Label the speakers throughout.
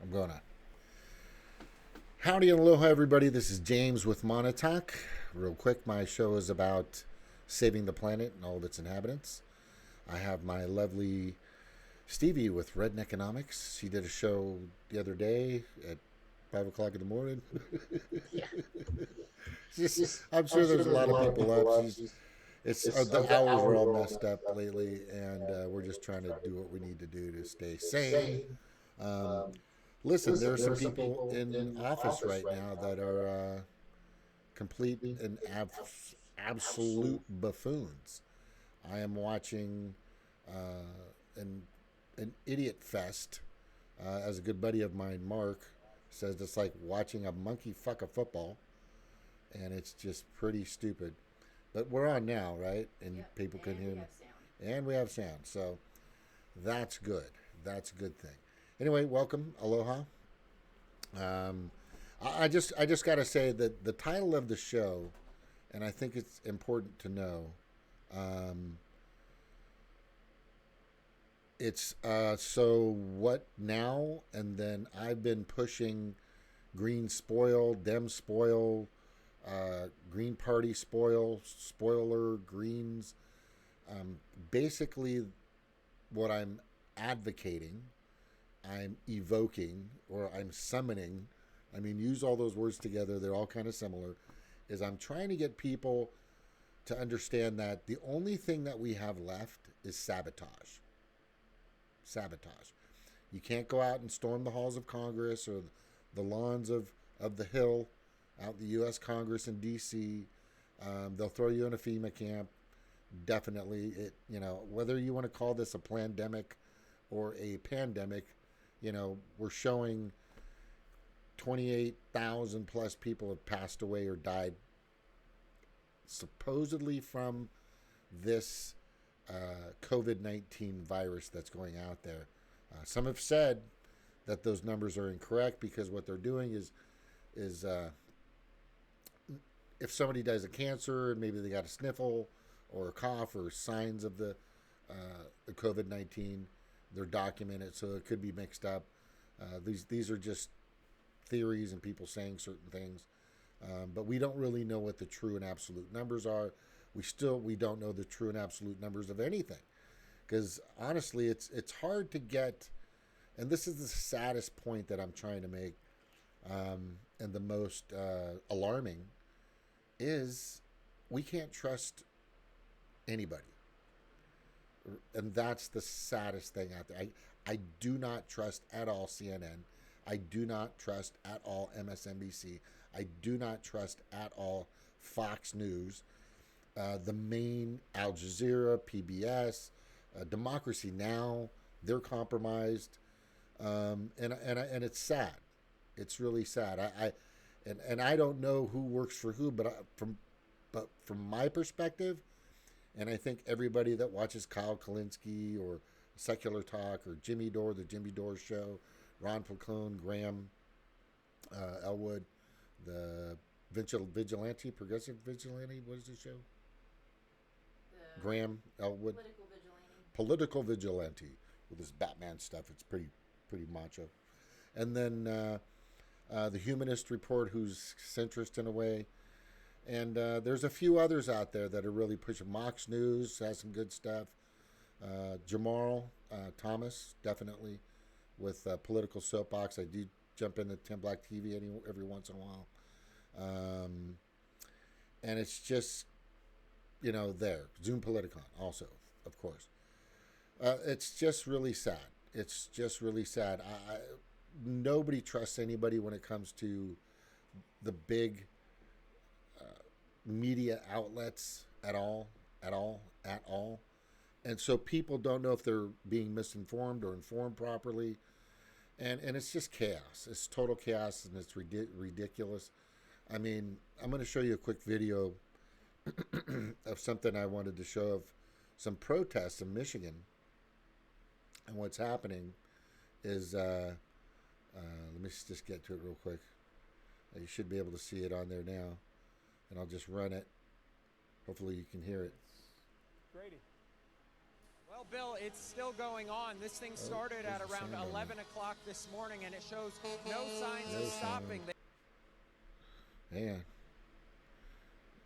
Speaker 1: I'm going on. Howdy and aloha, everybody. This is James with Montauk. Real quick, my show is about saving the planet and all of its inhabitants. I have my lovely Stevie with Redneck Economics. She did a show the other day at 5 o'clock in the morning.
Speaker 2: Yeah.
Speaker 1: Just,
Speaker 2: Just,
Speaker 1: I'm
Speaker 2: I'm
Speaker 1: sure
Speaker 2: sure
Speaker 1: there's a
Speaker 2: there's a
Speaker 1: lot of
Speaker 2: lot of
Speaker 1: people
Speaker 2: people
Speaker 1: up.
Speaker 2: up. Just,
Speaker 1: It's
Speaker 2: it's
Speaker 1: the
Speaker 2: the
Speaker 1: hours are
Speaker 2: hours
Speaker 1: all
Speaker 2: are all
Speaker 1: messed
Speaker 2: messed
Speaker 1: up
Speaker 2: up
Speaker 1: lately,
Speaker 2: lately,
Speaker 1: and
Speaker 2: and
Speaker 1: we're just
Speaker 2: we're just
Speaker 1: trying to
Speaker 2: trying to
Speaker 1: do what we
Speaker 2: do what
Speaker 1: need to
Speaker 2: we need
Speaker 1: do
Speaker 2: to
Speaker 1: to
Speaker 2: do to
Speaker 1: stay
Speaker 2: stay
Speaker 1: sane.
Speaker 2: sane.
Speaker 1: Um,
Speaker 2: Um,
Speaker 1: Listen, there are
Speaker 2: Listen, there
Speaker 1: some
Speaker 2: are some
Speaker 1: people
Speaker 2: people
Speaker 1: in
Speaker 2: in
Speaker 1: office
Speaker 2: office
Speaker 1: right
Speaker 2: right
Speaker 1: now
Speaker 2: now
Speaker 1: that
Speaker 2: that
Speaker 1: are
Speaker 2: are
Speaker 1: complete
Speaker 2: complete
Speaker 1: and
Speaker 2: and
Speaker 1: absolute
Speaker 2: absolute.
Speaker 1: buffoons. I am watching an idiot fest. As a good buddy of mine, Mark, says it's like watching a monkey fuck a football, and it's just pretty stupid. But we're on now, right? And
Speaker 3: Yep,
Speaker 1: people can
Speaker 3: and
Speaker 1: hear
Speaker 3: we
Speaker 1: me,
Speaker 3: have sound.
Speaker 1: and we have sound, so that's good. That's a good thing. Anyway, welcome, aloha. Um, I just got to say that the title of the show, and I think it's important to know. Um, it's so what now, and then I've been pushing green spoil, dem spoil, green party spoil, spoiler greens. Basically, what I'm advocating, I'm evoking, or I'm summoning. I mean, use all those words together, they're all kind of similar. Is I'm trying to get people to understand that the only thing that we have left is sabotage. Sabotage. You can't go out and storm the halls of Congress or the lawns of the Hill out in the U.S. Congress in D.C. They'll throw you in a FEMA camp. Definitely, whether you want to call this a pandemic or a pandemic, we're showing 28,000 plus people have passed away or died supposedly from this COVID 19 virus that's going out there. Some have said that those numbers are incorrect because what they're doing is if somebody dies of cancer and maybe they got a sniffle or a cough or signs of the COVID 19, they're documented, so it could be mixed up. These are just theories and people saying certain things, but we don't really know what the true and absolute numbers are. We don't know the true and absolute numbers of anything because honestly, it's hard to get. And this is the saddest point that I'm trying to make, and the most alarming is we can't trust anybody, and that's the saddest thing out there. I do not trust at all CNN. I do not trust at all MSNBC. I do not trust at all Fox News, the main Al Jazeera, PBS, Democracy Now. They're compromised, and it's sad. It's really sad. And I don't know who works for who, but from my perspective, and I think everybody that watches Kyle Kalinske or Secular Talk or Jimmy Dore, the Jimmy Dore Show, Ron Falcone, Graham Elwood, the vigilante, progressive vigilante. What is the show?
Speaker 3: The
Speaker 1: Graham Elwood,
Speaker 3: political vigilante.
Speaker 1: political vigilante with his Batman stuff. It's pretty macho. And then the Humanist Report, who's centrist in a way. And there's a few others out there that are really pushing. Mox News has some good stuff. Jamal Thomas, definitely, with Political Soapbox. I do jump into Tim Black TV every once in a while. Um, and it's just, there. Zoom Politicon, also, of course. It's just really sad. It's just really sad. Nobody trusts anybody when it comes to the big media outlets at all, at all, at all. And so people don't know if they're being misinformed or informed properly. And it's just chaos. It's total chaos, and it's ridiculous. I mean, I'm going to show you a quick video of something I wanted to show of some protests in Michigan. And what's happening is, let me just get to it real quick. You should be able to see it on there now. And I'll just run it. Hopefully you can hear it.
Speaker 4: Grady. Well, Bill, it's still going on. This thing started at
Speaker 1: there's the
Speaker 4: around
Speaker 1: sound on
Speaker 4: 11 o'clock this morning, and it shows no signs of stopping.
Speaker 1: Yeah.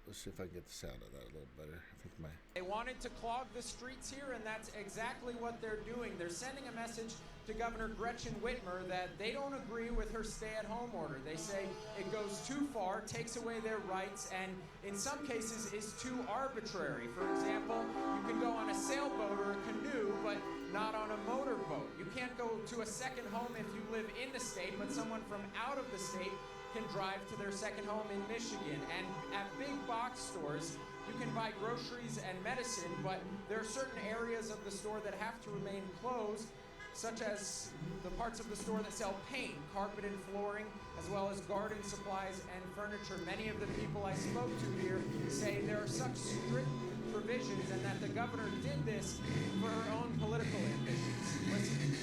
Speaker 1: Let's see if I can get the sound of that a little better. I think my...
Speaker 4: They wanted to clog the streets here, and that's exactly what they're doing. They're sending a message to Governor Gretchen Whitmer that they don't agree with her stay-at-home order. They say it goes too far, takes away their rights, and in some cases is too arbitrary. For example, you can go on a sailboat or a canoe, but not on a motorboat. You can't go to a second home if you live in the state, but someone from out of the state can drive to their second home in Michigan. And at big box stores, you can buy groceries and medicine, but there are certain areas of the store that have to remain closed, such as the parts of the store that sell paint, carpet and flooring, as well as garden supplies and furniture. Many of the people I spoke to here say there are such strict provisions and that the governor did this for her own political ambitions. Listen.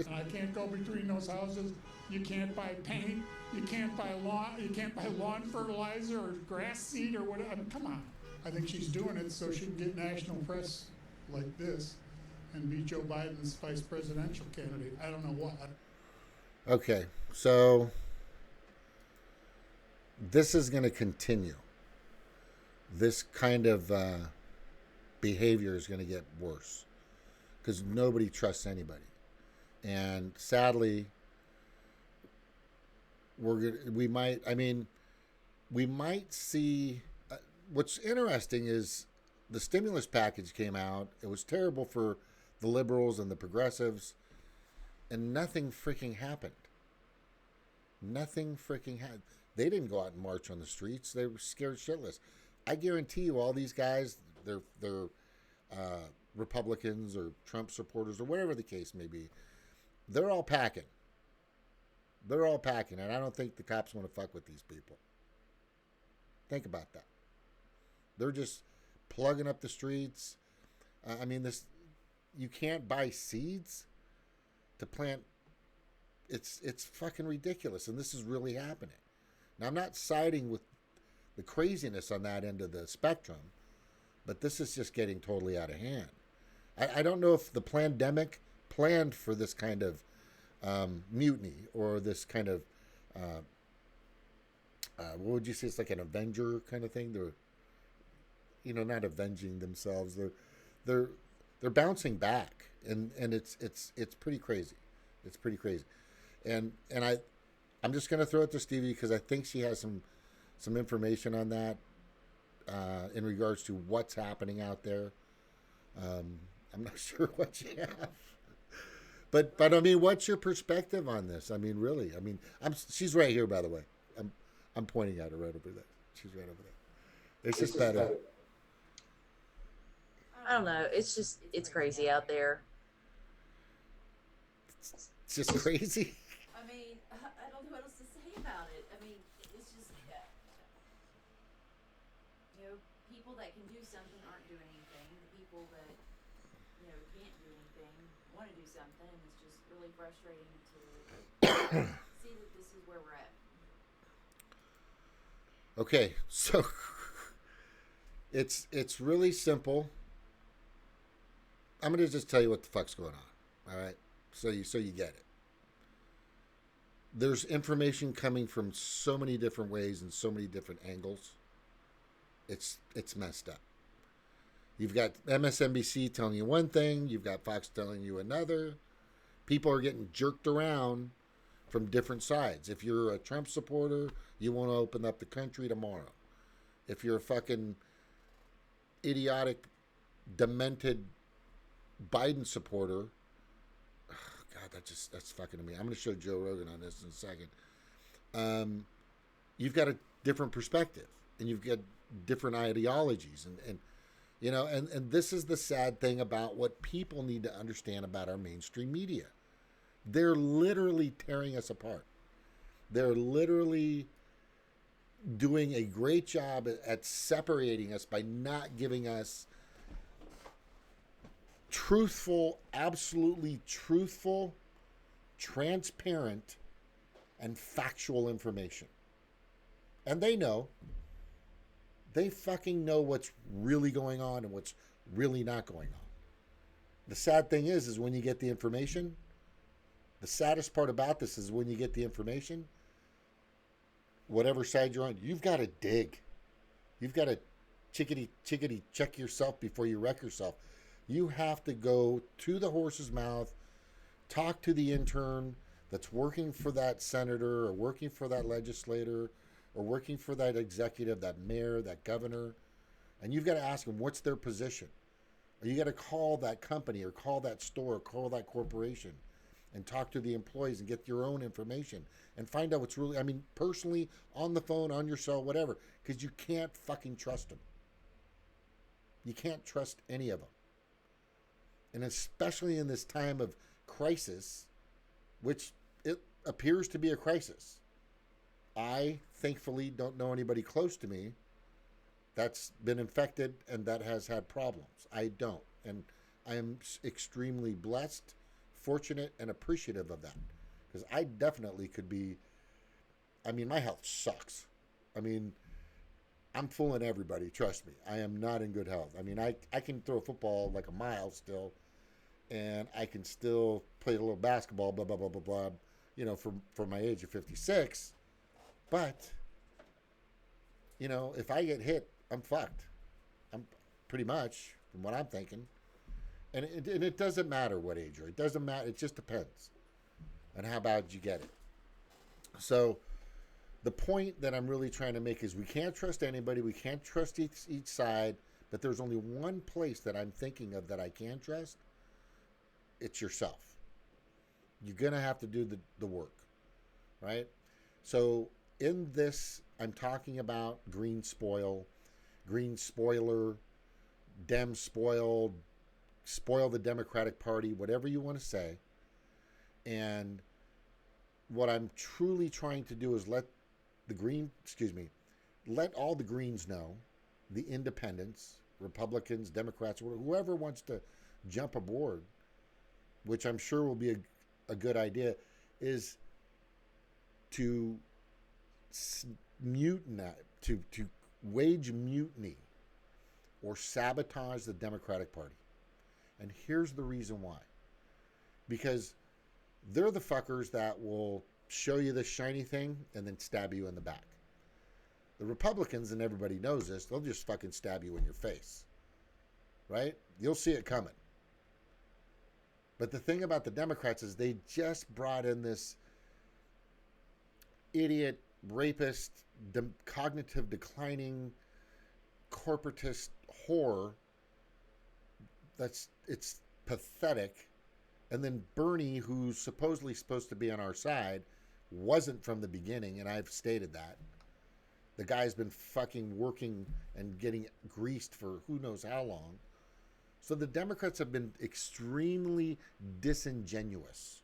Speaker 5: And I can't go between those houses. You can't buy paint. You can't buy lawn fertilizer or grass seed or whatever. I mean, come on. I think she's doing it so she can get national press like this and be Joe Biden's vice presidential candidate. I don't know what.
Speaker 1: Okay, so this is going to continue. This kind of behavior is going to get worse because nobody trusts anybody. And sadly, we might see. What's interesting is the stimulus package came out. It was terrible for the liberals and the progressives, and nothing freaking happened. Nothing freaking happened. They didn't go out and march on the streets. They were scared shitless. I guarantee you, all these guys, they're Republicans or Trump supporters or whatever the case may be. They're all packing. They're all packing, and I don't think the cops want to fuck with these people. Think about that. They're just plugging up the streets. You can't buy seeds to plant. It's fucking ridiculous, and this is really happening. Now, I'm not siding with the craziness on that end of the spectrum, but this is just getting totally out of hand. I don't know if the pandemic planned for this kind of mutiny or this kind of what would you say? It's like an Avenger kind of thing. They're, not avenging themselves. They're bouncing back, and it's pretty crazy. It's pretty crazy, and I'm just gonna throw it to Stevie because I think she has some information on that in regards to what's happening out there. I'm not sure what you have. But I mean, what's your perspective on this? I mean, really. I mean, she's right here, by the way. I'm pointing at her right over there. She's right over there. It's just better.
Speaker 2: I don't know. It's crazy out there.
Speaker 1: It's just crazy.
Speaker 3: I mean, I don't know what else to say about it. I mean, it's just, people that can do something aren't doing anything. The people that, can't do anything want to do something, and it's just really frustrating to see that this is where we're at.
Speaker 1: Okay, so it's really simple. I'm gonna just tell you what the fuck's going on. All right, so you get it. There's information coming from so many different ways and so many different angles. It's messed up. You've got MSNBC telling you one thing, you've got Fox telling you another. People are getting jerked around from different sides. If you're a Trump supporter, you want to open up the country tomorrow. If you're a fucking idiotic, demented Biden supporter, oh God, that's fucking me. I'm going to show Joe Rogan on this in a second. You've got a different perspective, and you've got different ideologies, and this is the sad thing about what people need to understand about our mainstream media. They're literally tearing us apart. They're literally doing a great job at separating us by not giving us truthful, absolutely truthful, transparent, and factual information. And they know. They fucking know what's really going on and what's really not going on. The sad thing is when you get the information, the saddest part about this is when you get the information, whatever side you're on, you've got to dig. You've got to chickadee check yourself before you wreck yourself. You have to go to the horse's mouth, talk to the intern that's working for that senator or working for that legislator or working for that executive, that mayor, that governor, and you've got to ask them what's their position. Or you got to call that company or call that store or call that corporation and talk to the employees and get your own information and find out what's really, I mean, personally, on the phone, on your cell, whatever, because you can't fucking trust them. You can't trust any of them. And especially in this time of crisis, which it appears to be a crisis. I, thankfully, don't know anybody close to me that's been infected and that has had problems. I don't. And I am extremely blessed, fortunate, and appreciative of that. Because I definitely could be, I mean, my health sucks. I mean, I'm fooling everybody, trust me. I am not in good health. I mean, I can throw a football like a mile still, and I can still play a little basketball, blah, blah, blah, blah, blah, you know, for my age of 56. But, you know, if I get hit, I'm fucked. I'm pretty much, from what I'm thinking. And it doesn't matter what age you're. It doesn't matter. It just depends on how bad you get it. So the point that I'm really trying to make is we can't trust anybody. We can't trust each side. But there's only one place that I'm thinking of that I can trust. It's yourself. You're going to have to do the work, right? So in this, I'm talking about greenspoil, greenspoiler, Dem spoil the Democratic Party, whatever you want to say. And what I'm truly trying to do is let all the Greens know, the independents, Republicans, Democrats, whoever wants to jump aboard, which I'm sure will be a good idea, is to wage mutiny or sabotage the Democratic Party. And here's the reason why. Because they're the fuckers that will show you the shiny thing and then stab you in the back. The Republicans, and everybody knows this, they'll just fucking stab you in your face. Right? You'll see it coming. But the thing about the Democrats is they just brought in this idiot, rapist, cognitive declining, corporatist whore. It's pathetic. And then Bernie, who's supposedly supposed to be on our side, wasn't from the beginning, and I've stated that. The guy's been fucking working and getting greased for who knows how long. So the Democrats have been extremely disingenuous.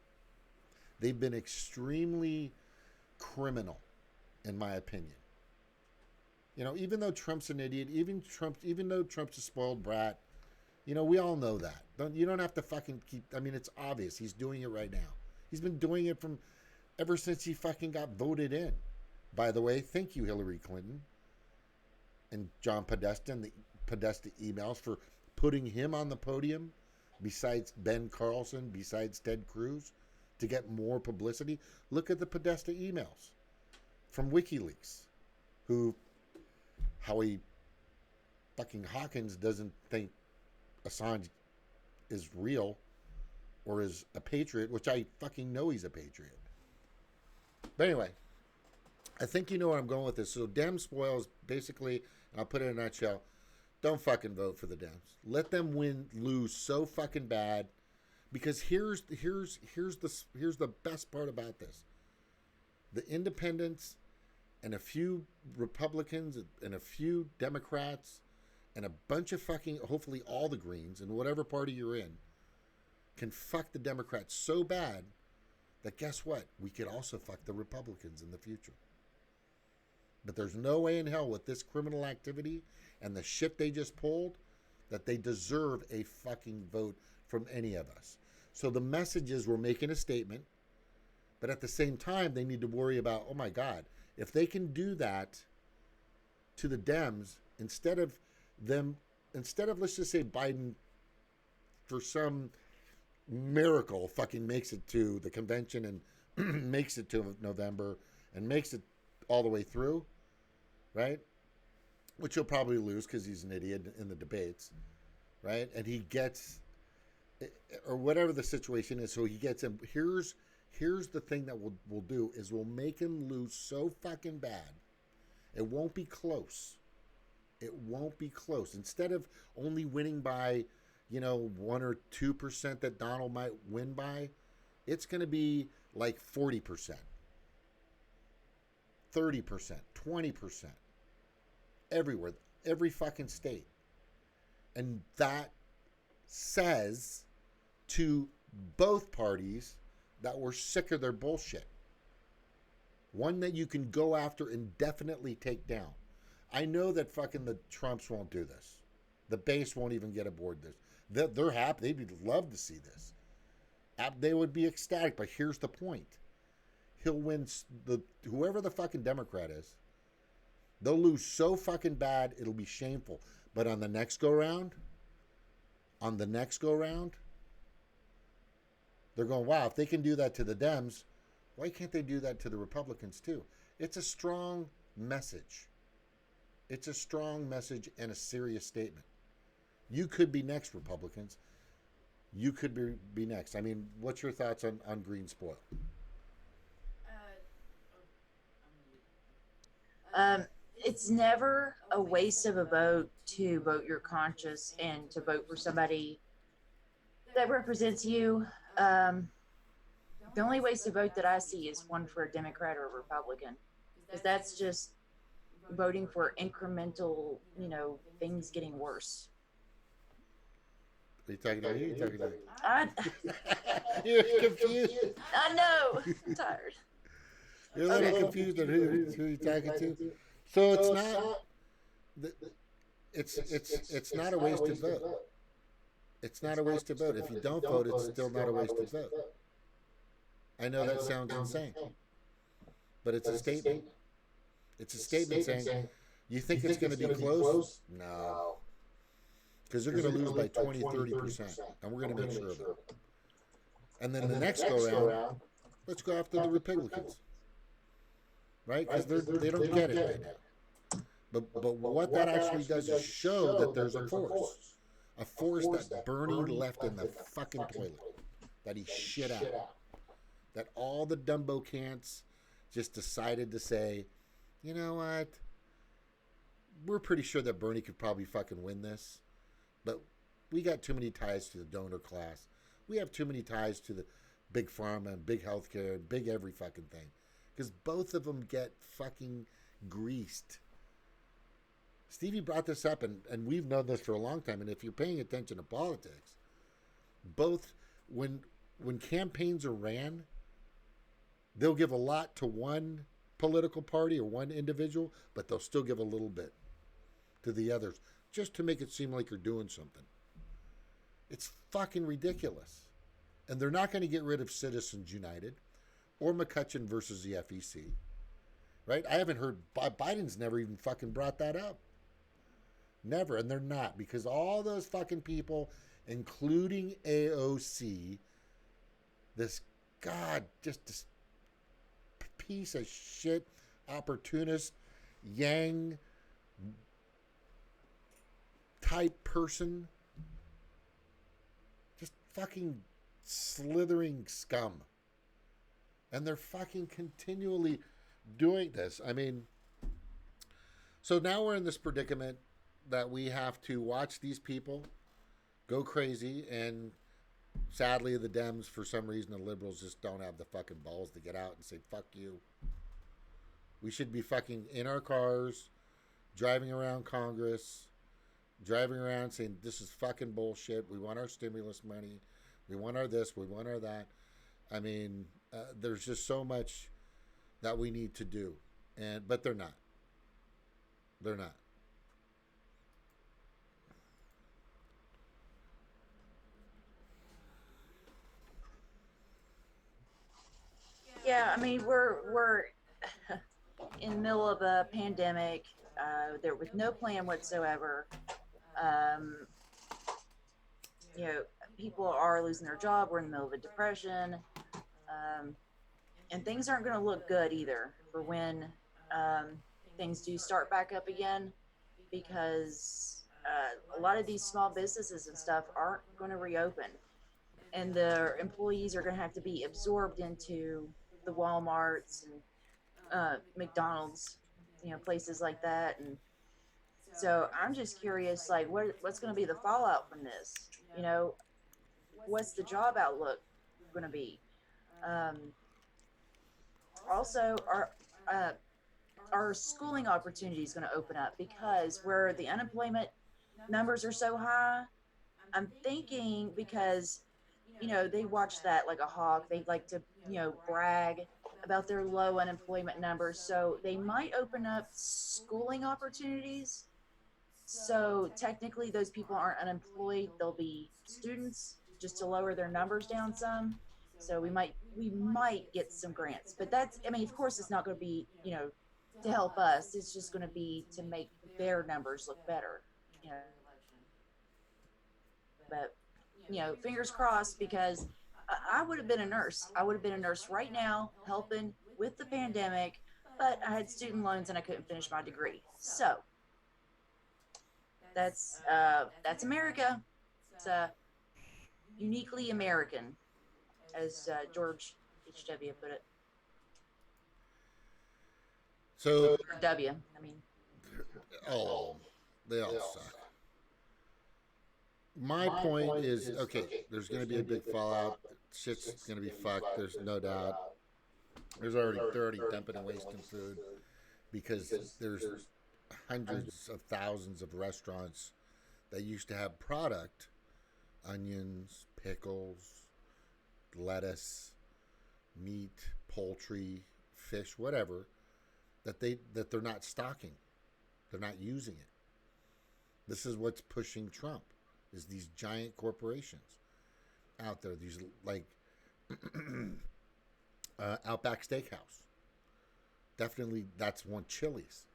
Speaker 1: They've been extremely criminal, in my opinion. You know, even though Trump's an idiot, even though Trump's a spoiled brat, you know, we all know that. You don't have to fucking keep, I mean, it's obvious. He's doing it right now. He's been doing it ever since he fucking got voted in. By the way, thank you, Hillary Clinton and John Podesta and the Podesta emails for putting him on the podium besides Ben Carlson, besides Ted Cruz, to get more publicity. Look at the Podesta emails from WikiLeaks, Howie fucking Hawkins doesn't think Assange is real or is a patriot, which I fucking know he's a patriot. But anyway, I think you know where I'm going with this. So Dem spoils basically, and I'll put it in a nutshell, don't fucking vote for the Dems. Let them lose so fucking bad, because here's the best part about this. The independents and a few Republicans and a few Democrats and a bunch of fucking, hopefully all the Greens and whatever party you're in, can fuck the Democrats so bad that guess what? We could also fuck the Republicans in the future. But there's no way in hell with this criminal activity and the shit they just pulled that they deserve a fucking vote from any of us. So the message is we're making a statement, but at the same time, they need to worry about, oh my God, if they can do that to the Dems, instead of them instead of, let's just say, Biden, for some miracle, fucking makes it to the convention and makes it to November and makes it all the way through, right? Which he'll probably lose because he's an idiot in the debates, right? And he gets, or whatever the situation is, so he gets him. Here's the thing that we'll do is we'll make him lose so fucking bad, it won't be close. It won't be close. Instead of only winning by, 1 or 2% that Donald might win by, it's going to be like 40%, 30%, 20%, everywhere, every fucking state. And that says to both parties that we're sick of their bullshit. One that you can go after and definitely take down. I know that fucking the Trumps won't do this. The base won't even get aboard this. They're happy. They'd love to see this. They would be ecstatic. But here's the point. He'll win. Whoever the fucking Democrat is, they'll lose so fucking bad, it'll be shameful. But on the next go round, they're going, wow, if they can do that to the Dems, why can't they do that to the Republicans too? It's a strong message. It's a strong message and a serious statement. You could be next, Republicans. You could be next. I mean, what's your thoughts on greenspoil?
Speaker 2: It's never a waste of a vote to vote your conscience and to vote for somebody that represents you. The only waste of vote that I see is one for a Democrat or a Republican, because that's just voting for incremental, things getting worse.
Speaker 1: Are you talking to me? You're talking to me?
Speaker 2: You're
Speaker 1: confused.
Speaker 2: I know. I'm tired.
Speaker 1: You're a little confused on who you're talking to. So it's not a wasted vote. It's not a wasted vote. If you don't vote, it's still not a wasted vote. I know that sounds insane, but it's a statement. It's a statement saying, you think it's going to be close? No. Because they're going to lose by 20, 30%, and we're going to make sure of it. And then the next go round, let's go after the RePIGlicans. Right? Because they don't get it right now. But what that actually does is show that there's a force that Bernie left in the fucking toilet, that he shit out, that all the Dumbocants just decided to say, you know what, we're pretty sure that Bernie could probably fucking win this, but we got too many ties to the donor class. We have too many ties to the big pharma and big healthcare and big every fucking thing, because both of them get fucking greased. Stevie brought this up, and we've known this for a long time. And if you're paying attention to politics, both when campaigns are ran, they'll give a lot to one political party or one individual, but they'll still give a little bit to the others just to make it seem like you're doing something. It's fucking ridiculous. And they're not going to get rid of Citizens United or McCutcheon versus the FEC. Right? I haven't heard, Biden's never even fucking brought that up. Never. And they're not, because all those fucking people, including AOC, this piece of shit, opportunist, Yang type person, just fucking slithering scum. And they're fucking continually doing this. I mean, so now we're in this predicament that we have to watch these people go crazy, and sadly the Dems, for some reason, the liberals just don't have the fucking balls to get out and say, fuck you. We should be fucking in our cars, driving around Congress, driving around saying, this is fucking bullshit. We want our stimulus money. We want our this. We want our that. I mean, there's just so much that we need to do. But they're not. They're not.
Speaker 2: Yeah, I mean, we're in the middle of a pandemic. There was no plan whatsoever. Um, you know, people are losing their job. We're in the middle of a depression. And things aren't going to look good either for when things do start back up again, because a lot of these small businesses and stuff aren't going to reopen, and their employees are going to have to be absorbed into the Walmarts and McDonald's, places like that. And so I'm just curious, like, what's going to be the fallout from this? What's the job outlook going to be? Um, Also, uh, our schooling opportunities going to open up, because where the unemployment numbers are so high? I'm thinking because they watch that like a hawk. They like to brag about their low unemployment numbers, so they might open up schooling opportunities. So technically, those people aren't unemployed; they'll be students, just to lower their numbers down some. So we might get some grants, but that's, I mean, of course, it's not going to be to help us. It's just going to be to make their numbers look better. You know, but fingers crossed, because I would have been a nurse. I would have been a nurse right now, helping with the pandemic, but I had student loans and I couldn't finish my degree. So that's America. It's uniquely American, as George H.W. put it.
Speaker 1: So,
Speaker 2: Or W. I mean,
Speaker 1: oh, they all suck. My point is, okay, there's going to be a big fallout. Shit's going to be fucked. There's no doubt. They're already dumping and wasting food, because there's hundreds of thousands of restaurants that used to have product, onions, pickles, lettuce, meat, poultry, fish, whatever, that they're not stocking. They're not using it. This is what's pushing Trump, is these giant corporations out there. These like Outback Steakhouse. Definitely, that's one. Chili's.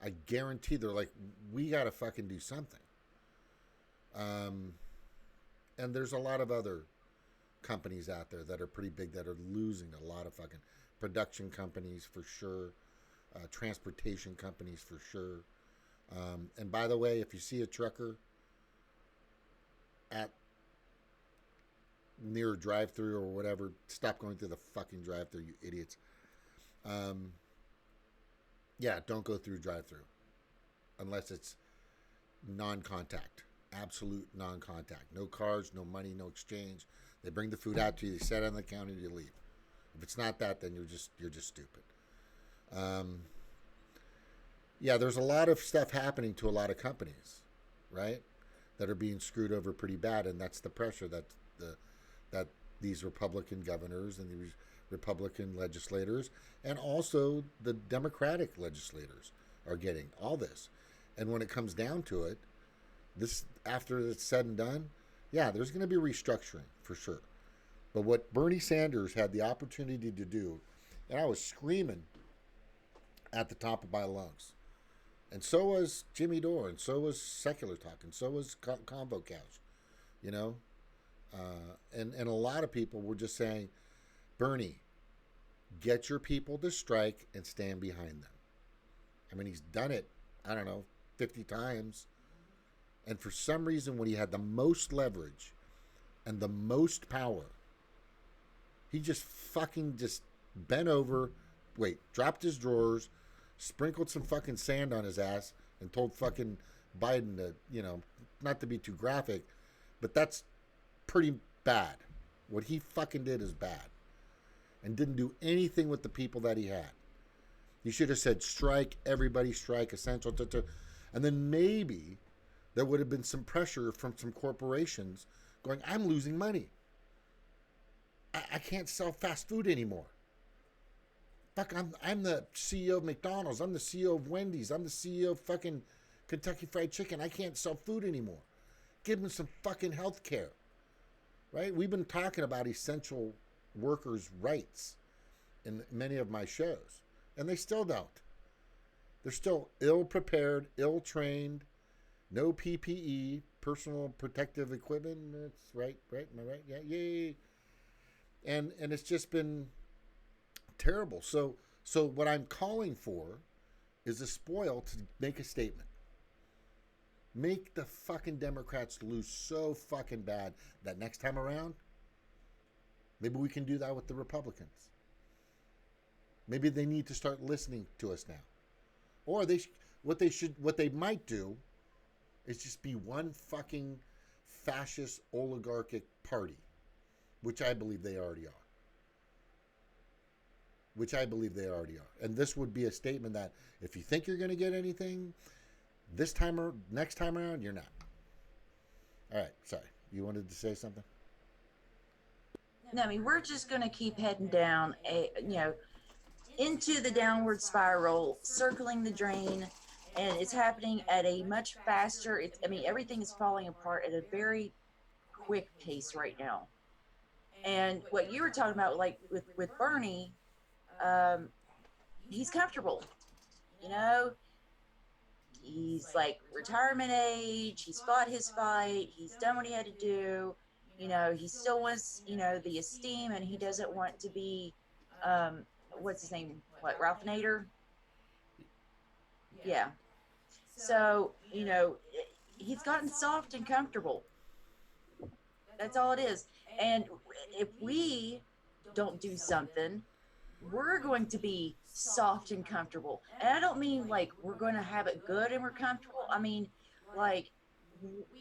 Speaker 1: I guarantee they're like, we got to fucking do something. And there's a lot of other companies out there that are pretty big that are losing a lot of fucking production companies for sure, transportation companies for sure. And by the way, if you see a trucker at near a drive-through or whatever, stop going through the fucking drive-through, you idiots. Yeah, don't go through drive-through unless it's non-contact, absolute non-contact. No cards, no money, no exchange. They bring the food out to you. They set it on the counter. You leave. If it's not that, then you're just stupid. Yeah, there's a lot of stuff happening to a lot of companies, right, that are being screwed over pretty bad, and that's the pressure that these Republican governors and these Republican legislators and also the Democratic legislators are getting all this. And when it comes down to it, this, after it's said and done, yeah, there's going to be restructuring for sure. But what Bernie Sanders had the opportunity to do, and I was screaming at the top of my lungs, and so was Jimmy Dore, and so was Secular Talk, and so was Combo Couch, and a lot of people were just saying, Bernie, get your people to strike and stand behind them. I mean, he's done it, I don't know, 50 times. And for some reason, when he had the most leverage and the most power, he just fucking just bent over, dropped his drawers, sprinkled some fucking sand on his ass, and told fucking Biden to, not to be too graphic, but that's pretty bad. What he fucking did is bad. And didn't do anything with the people that he had. He should have said, strike, everybody strike, essential, and then maybe there would have been some pressure from some corporations going, I'm losing money. I can't sell fast food anymore. Fuck, I'm the CEO of McDonald's. I'm the CEO of Wendy's. I'm the CEO of fucking Kentucky Fried Chicken. I can't sell food anymore. Give them some fucking health care. Right? We've been talking about essential workers' rights in many of my shows, and they still don't. They're still ill-prepared, ill-trained, No PPE, personal protective equipment. That's right. Am I right? Yeah, yay. And it's just been terrible. So what I'm calling for is a spoil to make a statement. Make the fucking Democrats lose so fucking bad that next time around, maybe we can do that with the Republicans. Maybe they need to start listening to us now. Or what they might do is just be one fucking fascist oligarchic party, which I believe they already are. And this would be a statement that if you think you're going to get anything next time around, you're not. All right, sorry. You wanted to say something?
Speaker 2: No, I mean, we're just going to keep heading down into the downward spiral, circling the drain, and it's happening at a much faster. Everything is falling apart at a very quick pace right now. And what you were talking about, like with Bernie, he's comfortable. He's like retirement age. He's fought his fight. He's done what he had to do. He still wants the esteem, and he doesn't want to be what's his name? What, Ralph Nader? Yeah. So, he's gotten soft and comfortable. That's all it is. And if we don't do something, we're going to be soft and comfortable. And I don't mean like we're going to have it good and we're comfortable. I mean, like,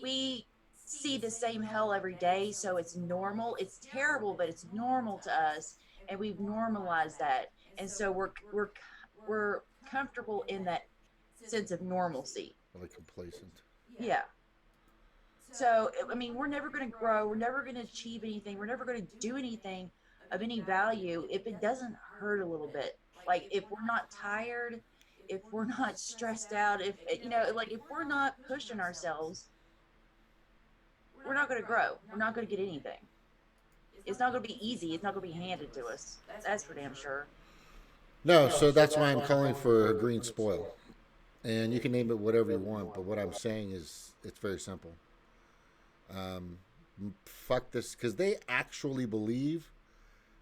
Speaker 2: we see the same hell every day, so it's normal. It's terrible, but it's normal to us, and we've normalized that. And so we're comfortable in that sense of normalcy.
Speaker 1: Like complacent.
Speaker 2: Yeah. So, we're never going to grow. We're never going to achieve anything. We're never going to do anything of any value if it doesn't hurt a little bit. Like, if we're not tired, if we're not stressed out, if we're not pushing ourselves, we're not going to grow. We're not going to get anything. It's not going to be easy. It's not going to be handed to us. That's for damn sure.
Speaker 1: No, so that's why I'm calling for a green spoil. And you can name it whatever you want, but what I'm saying is it's very simple. Fuck this, because they actually believe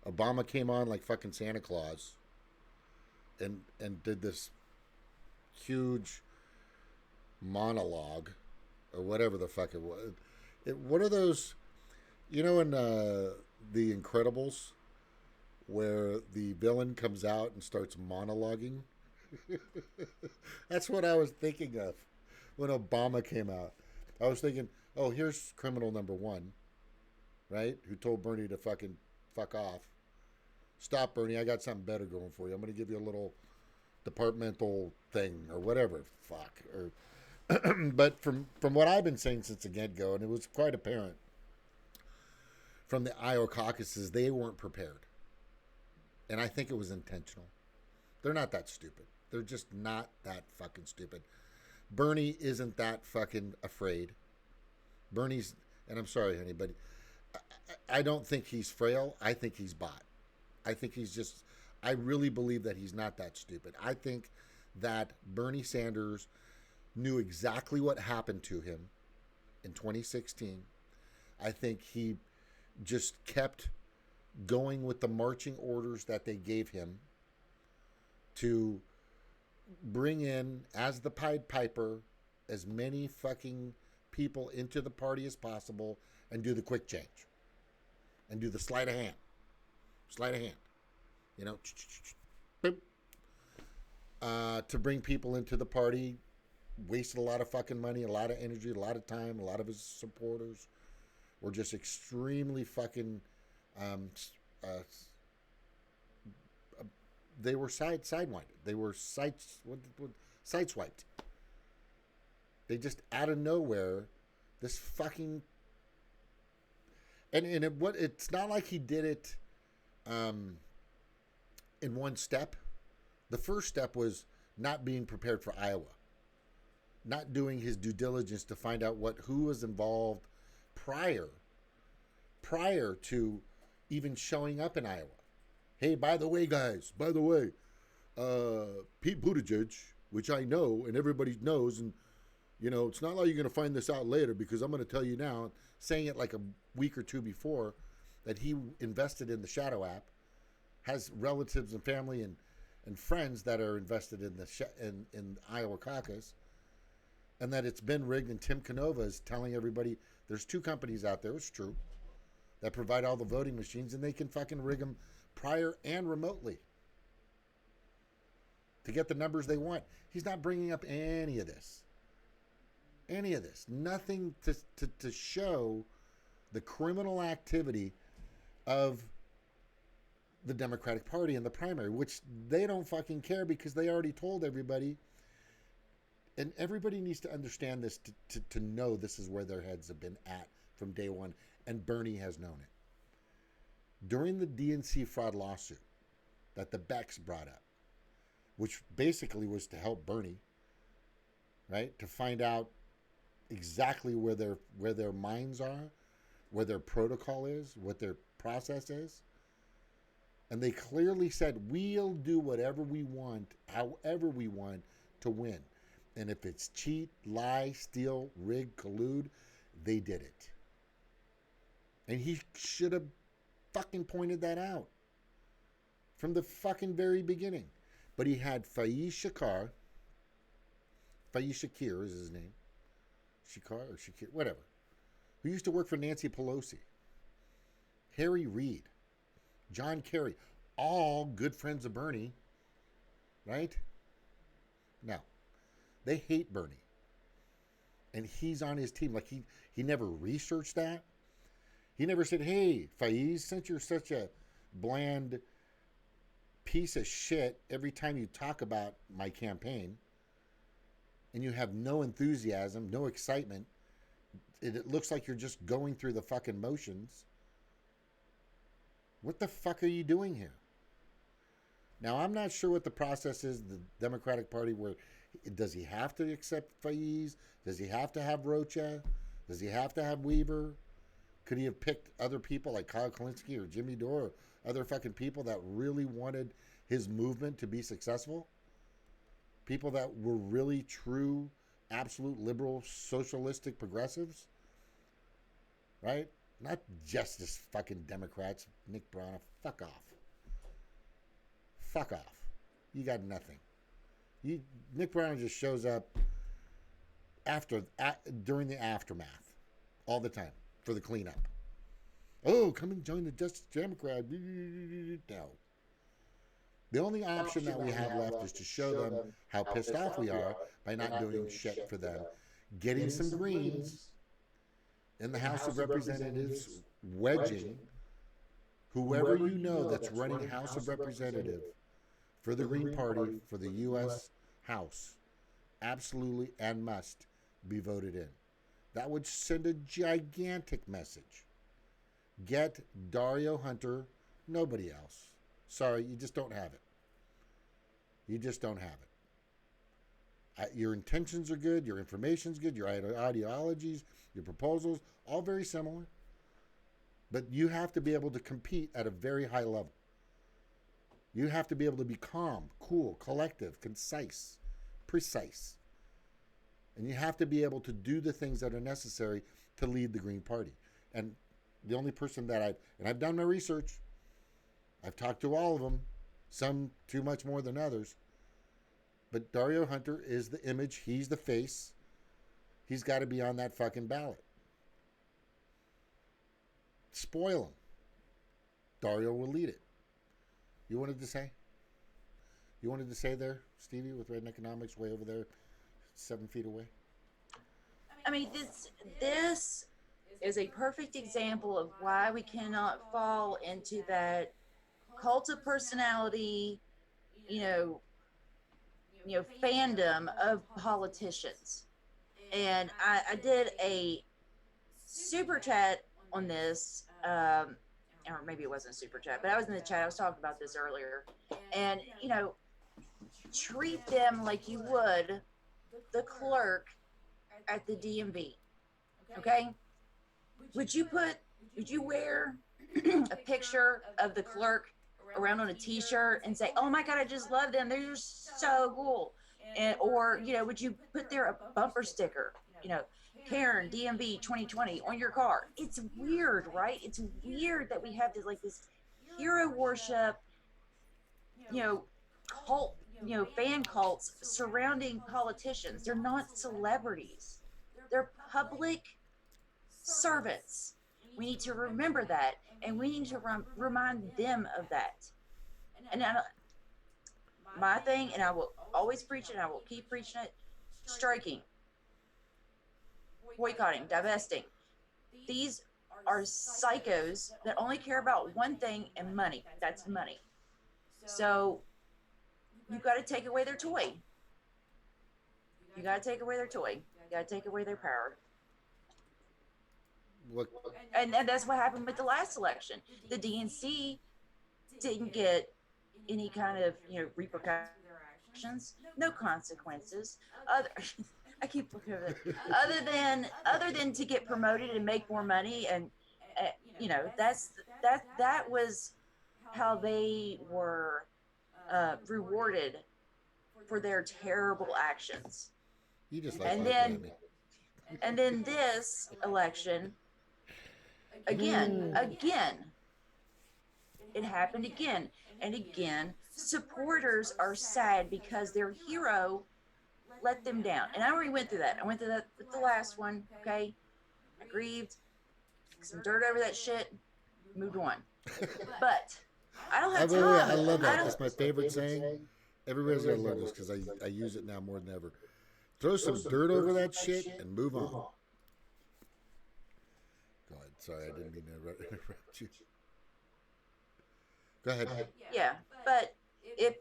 Speaker 1: Obama came on like fucking Santa Claus and did this huge monologue or whatever the fuck it was. What are those, in The Incredibles, where the villain comes out and starts monologuing? That's what I was thinking of when Obama came out. I was thinking, oh, here's criminal number one, right? Who told Bernie to fucking fuck off. Stop, Bernie. I got something better going for you. I'm going to give you a little departmental thing or whatever. Fuck. But from what I've been saying since the get-go, and it was quite apparent from the Iowa caucuses, they weren't prepared. And I think it was intentional. They're not that stupid. They're just not that fucking stupid. Bernie isn't that fucking afraid. Bernie's, and I'm sorry, honey, but I don't think he's frail. I think he's bought. I think he's just, I really believe that he's not that stupid. I think that Bernie Sanders knew exactly what happened to him in 2016. I think he just kept going with the marching orders that they gave him to bring in, as the Pied Piper, as many fucking people into the party as possible and do the quick change and do the sleight of hand. Boop. To bring people into the party, wasted a lot of fucking money, a lot of energy, a lot of time. A lot of his supporters were just extremely fucking they were sidewinded. They were sideswiped. They just out of nowhere, this fucking, it's not like he did it in one step. The first step was not being prepared for Iowa, not doing his due diligence to find out who was involved prior to even showing up in Iowa. Hey, by the way, guys, Pete Buttigieg, which I know and everybody knows, and You know, it's not like you're going to find this out later because I'm going to tell you now, saying it like a week or two before, that he invested in the Shadow app, has relatives and family and friends that are invested in the in Iowa caucus, and that it's been rigged. And Tim Canova is telling everybody there's 2 companies out there, it's true, that provide all the voting machines, and they can fucking rig them prior and remotely to get the numbers they want. He's not bringing up any of this. Any of this. Nothing to show the criminal activity of the Democratic Party in the primary, which they don't fucking care because they already told everybody. And everybody needs to understand this to know this is where their heads have been at from day one. And Bernie has known it. During the DNC fraud lawsuit that the Becks brought up, which basically was to help Bernie, right? To find out exactly where their minds are, where their protocol is, what their process is. And they clearly said, we'll do whatever we want, however we want to win. And if it's cheat, lie, steal, rig, collude, they did it. And he should have fucking pointed that out from the fucking very beginning. But he had Faiz Shakir is his name. Shakir or Shakir, whatever. Who used to work for Nancy Pelosi. Harry Reid. John Kerry. All good friends of Bernie. Right? Now, they hate Bernie. And he's on his team. Like he never researched that. He never said, hey, Faiz, since you're such a bland piece of shit every time you talk about my campaign and you have no enthusiasm, no excitement, it looks like you're just going through the fucking motions. What the fuck are you doing here? Now, I'm not sure what the process is, the Democratic Party, where does he have to accept Faiz? Does he have to have Rocha? Does he have to have Weaver? Could he have picked other people like Kyle Kalinske or Jimmy Dore or other fucking people that really wanted his movement to be successful? People that were really true, absolute liberal, socialistic progressives? Right? Not just this fucking Democrats. Nick Brown, fuck off. Fuck off. You got nothing. Nick Brown just shows up during the aftermath all the time for the cleanup. Oh, come and join the Justice Democrat. No. The only option that we have left is to show them how pissed off we are by not doing shit for them. Getting some Greens in the House of Representatives, wedging whoever you know that's running House of Representatives for the Green Party for the U.S. House, absolutely and must be voted in. That would send a gigantic message. Get Dario Hunter, nobody else. Sorry, you just don't have it. You just don't have it. Your intentions are good, your information's good, your ideologies, your proposals, all very similar. But you have to be able to compete at a very high level. You have to be able to be calm, cool, collective, concise, precise. And you have to be able to do the things that are necessary to lead the Green Party. And the only person that I've done my research, I've talked to all of them, some too much more than others. But Dario Hunter is the image, he's the face. He's got to be on that fucking ballot. Spoil him. Dario will lead it. You wanted to say? You wanted to say there, Stevie, with Red Economics way over there, 7 feet away?
Speaker 2: I mean, this is a perfect example of why we cannot fall into that cult of personality, fandom of politicians. And I did a super chat on this, or maybe it wasn't a super chat, but I was in the chat. I was talking about this earlier. And, treat them like you would the clerk at the DMV. Okay? Would you wear a picture of the clerk around on a t-shirt and say, oh my God, I just love them. They're just so cool. And or would you put there a bumper sticker, Karen DMV 2020 on your car? It's weird, right? It's weird that we have this hero worship, you know, cult, fan cults surrounding politicians. They're not celebrities. They're public servants. We need to remember that, and we need to remind them of that. And my thing, and I will always preach it, and I will keep preaching it: striking, boycotting, divesting. These are psychos that only care about one thing, and money. That's money. So you got to take away their toy. You got to take away their toy. You got to take away their power.
Speaker 1: What?
Speaker 2: And that's what happened with the last election. The DNC didn't get any kind of repercussions, no consequences. I keep looking at it. Other than to get promoted and make more money, and that was how they were rewarded for their terrible actions.
Speaker 1: You just like
Speaker 2: And
Speaker 1: laughing
Speaker 2: then
Speaker 1: at me.
Speaker 2: and then this election again, it happened again and again. Supporters are sad because their hero let them down. And I already went through that. I went through that with the last one, okay? I grieved, some dirt over that shit, moved on. But I don't have time.
Speaker 1: I love that. That's my favorite saying. Everybody's got to learn this because I use it now more than ever. Throw some dirt over that shit and move on. Go ahead. Sorry, I didn't mean to interrupt you. Go ahead.
Speaker 2: Yeah, but if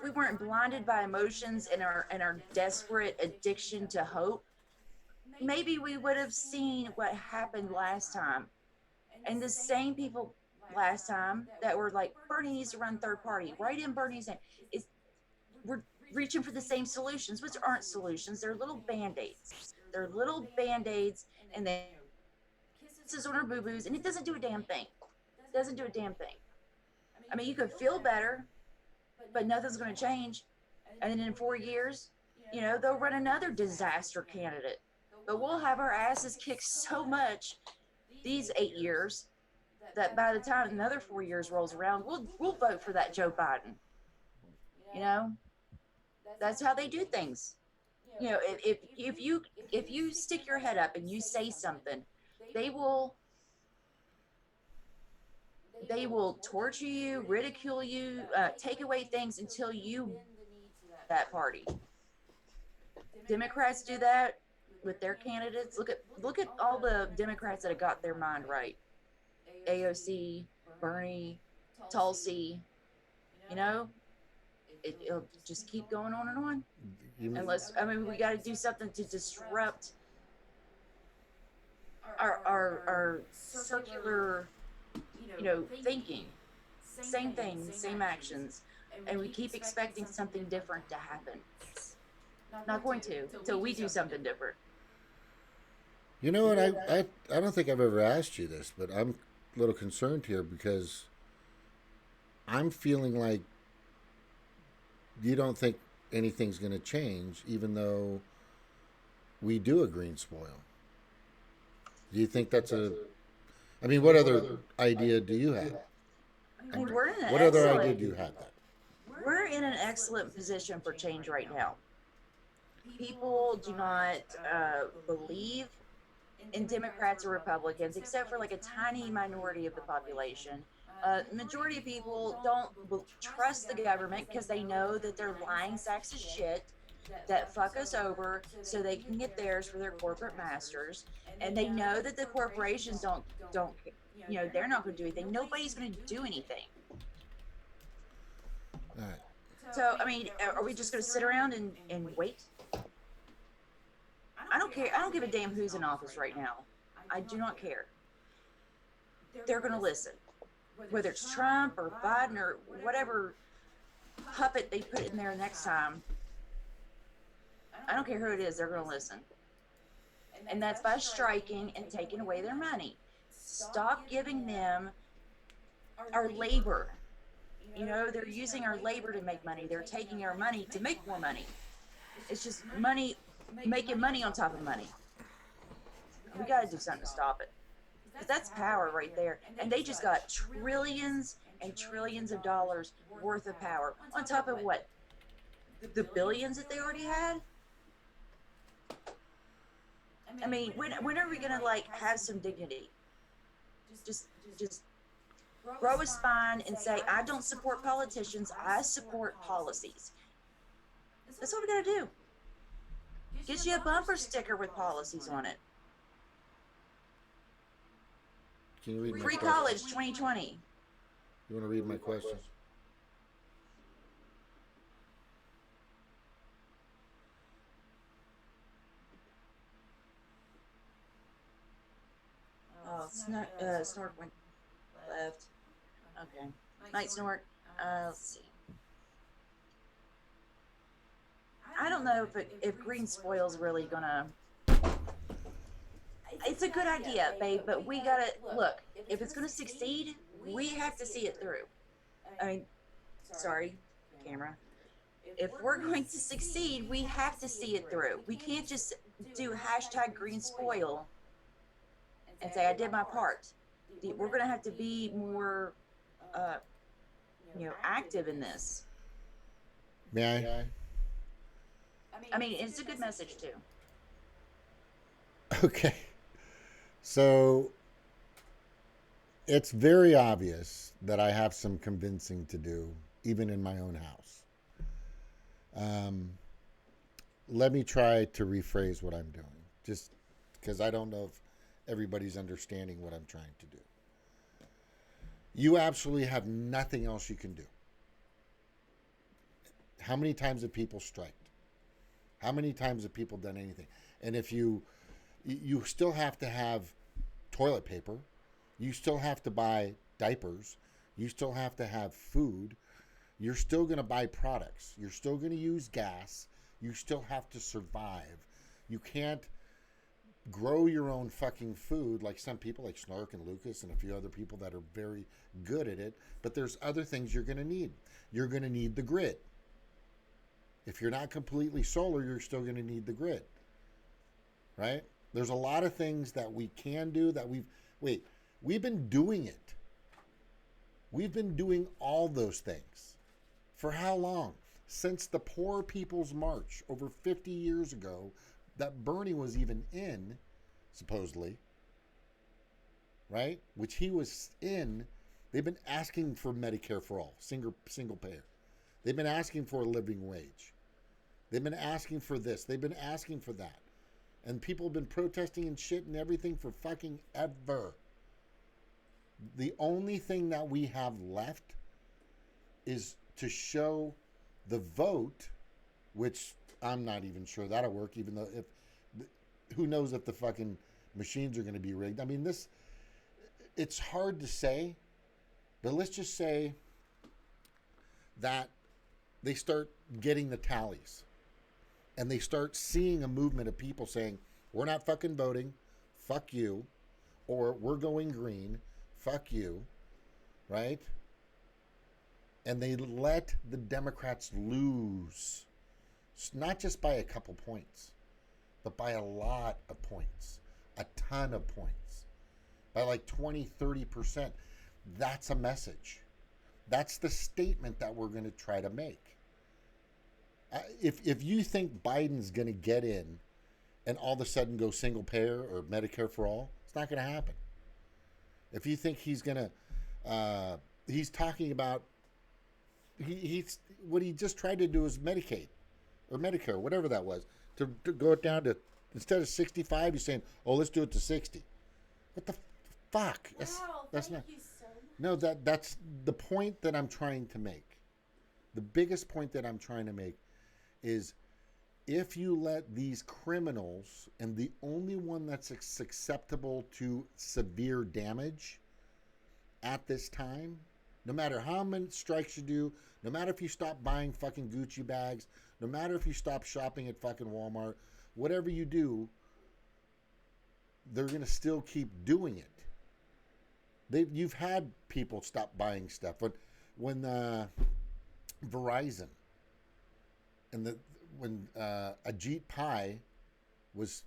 Speaker 2: we weren't blinded by emotions and our desperate addiction to hope, maybe we would have seen what happened last time. And the same people last time that were like, Bernie needs to run third party, write in Bernie's name, we're reaching for the same solutions, which aren't solutions. They're little band-aids. They're little band-aids, and they kisses on our boo-boos, and it doesn't do a damn thing. It doesn't do a damn thing. I mean, you could feel better, but nothing's going to change. And then in 4 years, they'll run another disaster candidate. But we'll have our asses kicked so much these 8 years that by the time another 4 years rolls around, we'll vote for that Joe Biden. That's how they do things. If you stick your head up and you say something, they will torture you, ridicule you, take away things until you that party. Democrats do that with their candidates. Look at all the Democrats that have got their mind right. AOC, Bernie, Tulsi, it'll just keep going on and on. We got to do something to disrupt our circular, thinking. Same thing, same actions, and we keep expecting something different to happen. It's not going to until we do something different.
Speaker 1: You know what? I don't think I've ever asked you this, but I'm a little concerned here because I'm feeling like you don't think anything's going to change, even though we do a green spoil. Do you think that's what other idea do you have? What other idea do you have?
Speaker 2: We're in an excellent position for change right now. People do not believe in Democrats or Republicans, except for like a tiny minority of the population. Majority of people don't trust the government because they know that they're lying sacks of shit that fuck us over so they can get theirs for their corporate masters. And they know that the corporations don't they're not going to do anything. Nobody's going to do anything.
Speaker 1: All right.
Speaker 2: So, are we just going to sit around and wait? I don't care. I don't give a damn who's in office right now. I do not care. They're going to listen. Whether it's Trump or Biden or whatever puppet they put in there next time, I don't care who it is, they're going to listen. And that's by striking and taking away their money. Stop giving them our labor. They're using our labor to make money. They're taking our money to make more money. It's just money, making money on top of money. We got to do something to stop it. Because that's power right there. And they just got trillions and trillions of dollars worth of power on top of what? The billions that they already had? I mean, when are we going to like have some dignity? Just grow a spine and say, I don't support politicians, I support policies. That's what we got to do. Get you a bumper sticker with policies on it.
Speaker 1: Can you read my
Speaker 2: Free
Speaker 1: question?
Speaker 2: college 2020.
Speaker 1: You want to read my question?
Speaker 2: Oh, Snort went left. Okay. Night Snort. Let's see. I don't know if greenspoil's really gonna. It's a good idea, babe, but we gotta look. If it's gonna succeed, we have to see it through. I mean, sorry, camera. If we're going to succeed, we have to see it through. We can't just do hashtag greenspoil and say I did my part. We're gonna have to be more, active in this.
Speaker 1: May I?
Speaker 2: I mean, it's a good message too.
Speaker 1: Okay. So it's very obvious that I have some convincing to do, even in my own house. Let me try to rephrase what I'm doing, just because I don't know if everybody's understanding what I'm trying to do. You absolutely have nothing else you can do. How many times have people striked? How many times have people done anything? And if you still have to have toilet paper, you still have to buy diapers, you still have to have food, you're still going to buy products, you're still going to use gas, you still have to survive. You can't grow your own fucking food like some people, like Snark and Lucas and a few other people that are very good at it, but there's other things you're going to need. You're going to need the grid. If you're not completely solar, you're still going to need the grid, right? There's a lot of things that we can do that we've been doing it. We've been doing all those things. For how long? Since the Poor People's March over 50 years ago that Bernie was even in, supposedly, right? Which he was in. They've been asking for Medicare for all, single payer. They've been asking for a living wage. They've been asking for this. They've been asking for that. And people have been protesting and shit and everything for fucking ever. The only thing that we have left is to show the vote, which I'm not even sure that'll work, even though who knows if the fucking machines are going to be rigged. I mean, it's hard to say, but let's just say that they start getting the tallies and they start seeing a movement of people saying, we're not fucking voting, fuck you, or we're going green, fuck you, right? And they let the Democrats lose, not just by a couple points, but by a lot of points, a ton of points, by like 20, 30%. That's a message. That's the statement that we're going to try to make. If you think Biden's going to get in and all of a sudden go single payer or Medicare for all, it's not going to happen. If you think he's going to, he's talking about, he's what he just tried to do is Medicaid or Medicare, whatever that was, to go it down to, instead of 65, he's saying, oh, let's do it to 60. What the fuck? That's not. No, that's the point that I'm trying to make. The biggest point that I'm trying to make is if you let these criminals, and the only one that's susceptible to severe damage at this time, no matter how many strikes you do, no matter if you stop buying fucking Gucci bags, no matter if you stop shopping at fucking Walmart, whatever you do, they're going to still keep doing it. You've had people stop buying stuff. When Verizon and when Ajit Pai was,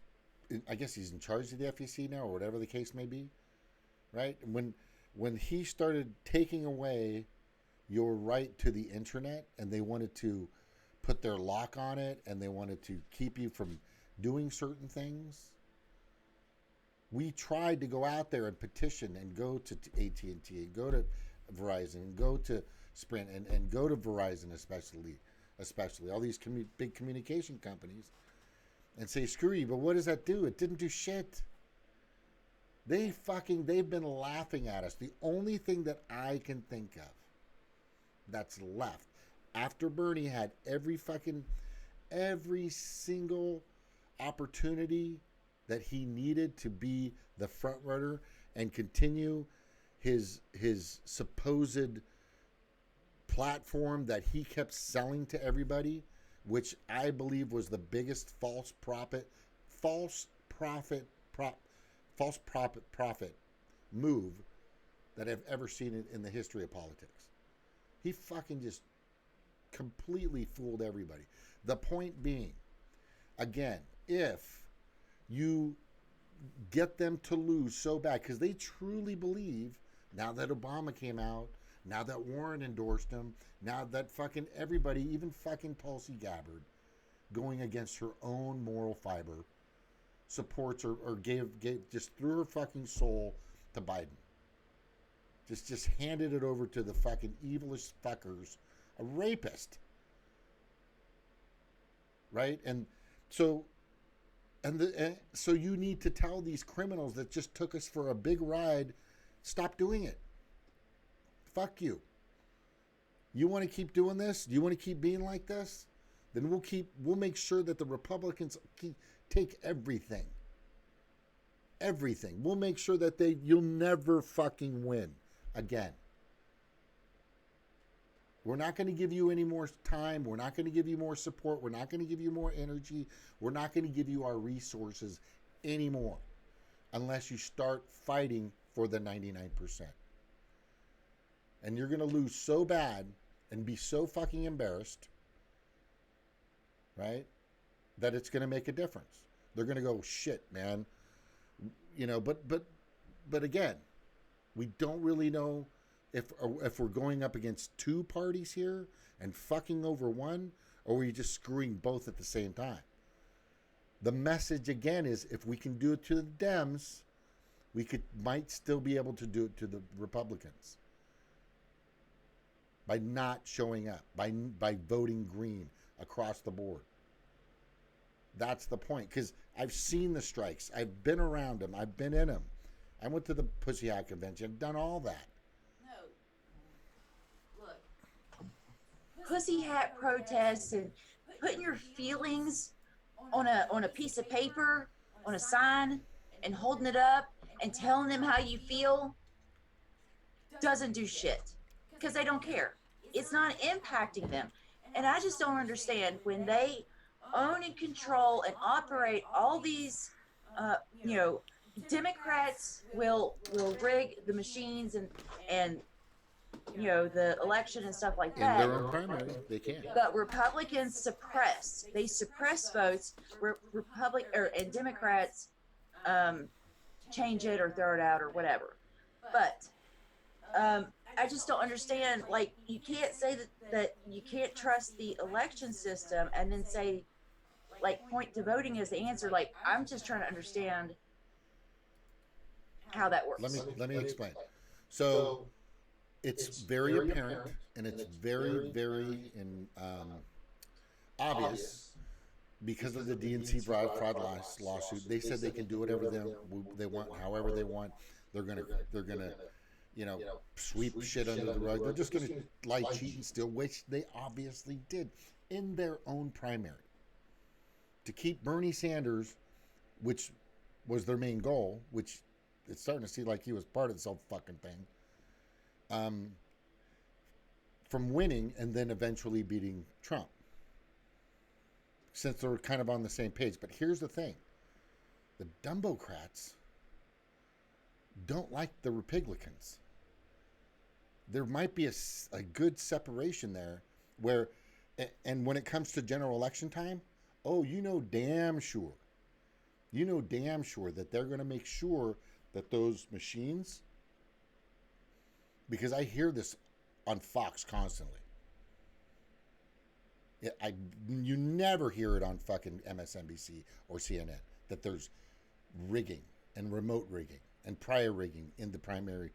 Speaker 1: I guess he's in charge of the FEC now, or whatever the case may be, right? When he started taking away your right to the internet, and they wanted to put their lock on it, and they wanted to keep you from doing certain things, we tried to go out there and petition and go to AT&T and go to Verizon and go to Sprint and go to Verizon especially all these big communication companies, and say, screw you. But what does that do? It didn't do shit. They've been laughing at us. The only thing that I can think of that's left after Bernie had every single opportunity that he needed to be the front runner and continue his supposed platform that he kept selling to everybody, which I believe was the biggest false profit move that I've ever seen in the history of politics. He fucking just completely fooled everybody. The point being, again, if you get them to lose so bad, because they truly believe, now that Obama came out, now that Warren endorsed him, now that fucking everybody, even fucking Tulsi Gabbard, going against her own moral fiber, supports or gave just threw her fucking soul to Biden. Just handed it over to the fucking evilest fuckers, a rapist. Right? And so you need to tell these criminals that just took us for a big ride, stop doing it. Fuck you. You want to keep doing this? Do you want to keep being like this? Then we'll make sure that the Republicans take everything. Everything. We'll make sure that you'll never fucking win again. We're not going to give you any more time. We're not going to give you more support. We're not going to give you more energy. We're not going to give you our resources anymore unless you start fighting for the 99%. And you're going to lose so bad and be so fucking embarrassed, right, that it's going to make a difference. They're going to go, shit, man. You know, but again, we don't really know if we're going up against two parties here and fucking over one, or are we just screwing both at the same time? The message again is, if we can do it to the Dems, we might still be able to do it to the Republicans by not showing up, by voting green across the board. That's the point, because I've seen the strikes. I've been around them. I've been in them. I went to the Pussy Hat Convention. I've done all that.
Speaker 2: Pussy hat protests and putting your feelings on a piece of paper, on a sign, and holding it up and telling them how you feel doesn't do shit, because they don't care. It's not impacting them. And I just don't understand when they own and control and operate all these, Democrats will rig the machines and the election and stuff like that.
Speaker 1: In their own primary, they can.
Speaker 2: But Republicans suppress. They suppress votes. And Democrats change it or throw it out or whatever. But I just don't understand. Like, you can't say that you can't trust the election system and then say, like, point to voting as the answer. Like, I'm just trying to understand how that works.
Speaker 1: Let me explain. So it's very apparent, and it's very, very obvious because of the DNC fraud lawsuit. They said they can do whatever they want, however they want. They're gonna sweep shit under the rug. They're just gonna lie, cheat, and steal, which they obviously did in their own primary to keep Bernie Sanders, which was their main goal, which it's starting to see like he was part of this whole fucking thing, from winning and then eventually beating Trump, since they're kind of on the same page. But here's the thing. The Dumbocrats don't like the RePIGlicans. There might be a good separation there where And when it comes to general election time, oh, damn sure. Damn sure that they're going to make sure that those machines, because I hear this on Fox constantly. You never hear it on fucking MSNBC or CNN that there's rigging and remote rigging and prior rigging in the primary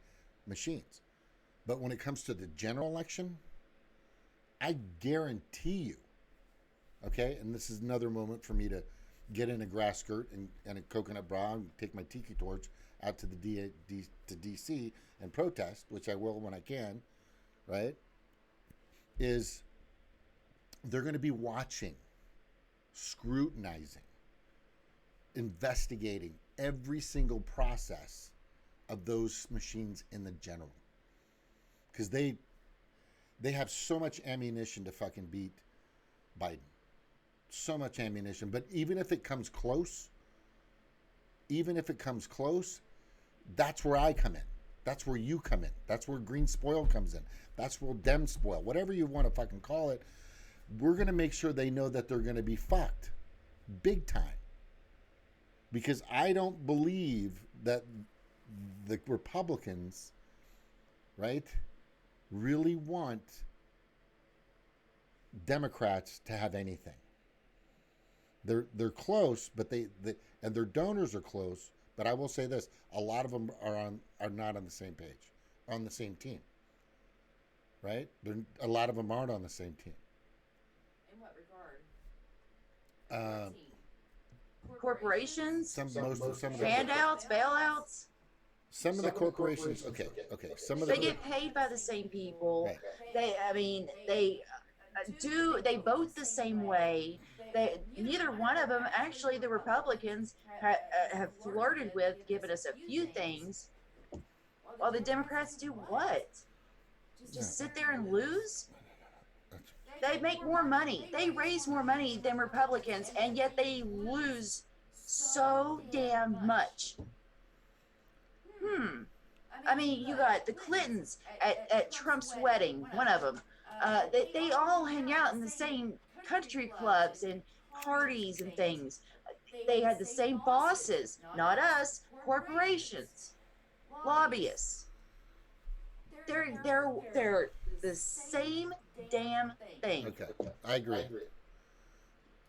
Speaker 1: machines. But when it comes to the general election, I guarantee you, okay, and this is another moment for me to get in a grass skirt and a coconut bra and take my tiki torch out to the to DC and protest, which I will when I can, right, is they're going to be watching, scrutinizing, investigating every single process of those machines in the general. Because they have so much ammunition to fucking beat Biden. So much ammunition. But even if it comes close, that's where I come in. That's where you come in. That's where greenspoil comes in. That's where Dem spoil. Whatever you want to fucking call it. We're going to make sure they know that they're going to be fucked. Big time. Because I don't believe that the Republicans, right, really want Democrats to have anything. They're close, but they and their donors are close. But I will say this: a lot of them are not on the same page, on the same team. Right? A lot of them aren't on the same team.
Speaker 3: In what regard?
Speaker 2: Corporations,
Speaker 1: Some of the
Speaker 2: handouts, bailouts.
Speaker 1: some of the corporations. Okay. Some of
Speaker 2: They
Speaker 1: the
Speaker 2: get paid by the same people.
Speaker 1: Right.
Speaker 2: They vote the same way. Neither one of them, actually, the Republicans have flirted with giving us a few things, while the Democrats do what? Just sit there and lose? They make more money. They raise more money than Republicans, and yet they lose so damn much. I mean, you got the Clintons at Trump's wedding, one of them. They all hang out in the same country clubs and parties and things. They had the same bosses, not us, corporations, lobbyists. They're the same damn thing.
Speaker 1: Okay, I agree.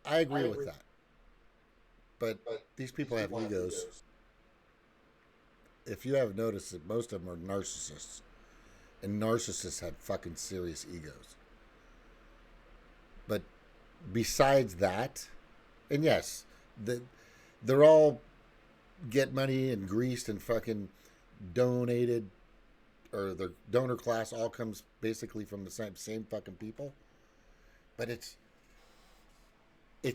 Speaker 1: I agree with that. But these people have egos. If you have noticed that most of them are narcissists, and narcissists have fucking serious egos. But besides that, and yes, they're all get money and greased and fucking donated, or their donor class all comes basically from the same fucking people. But it's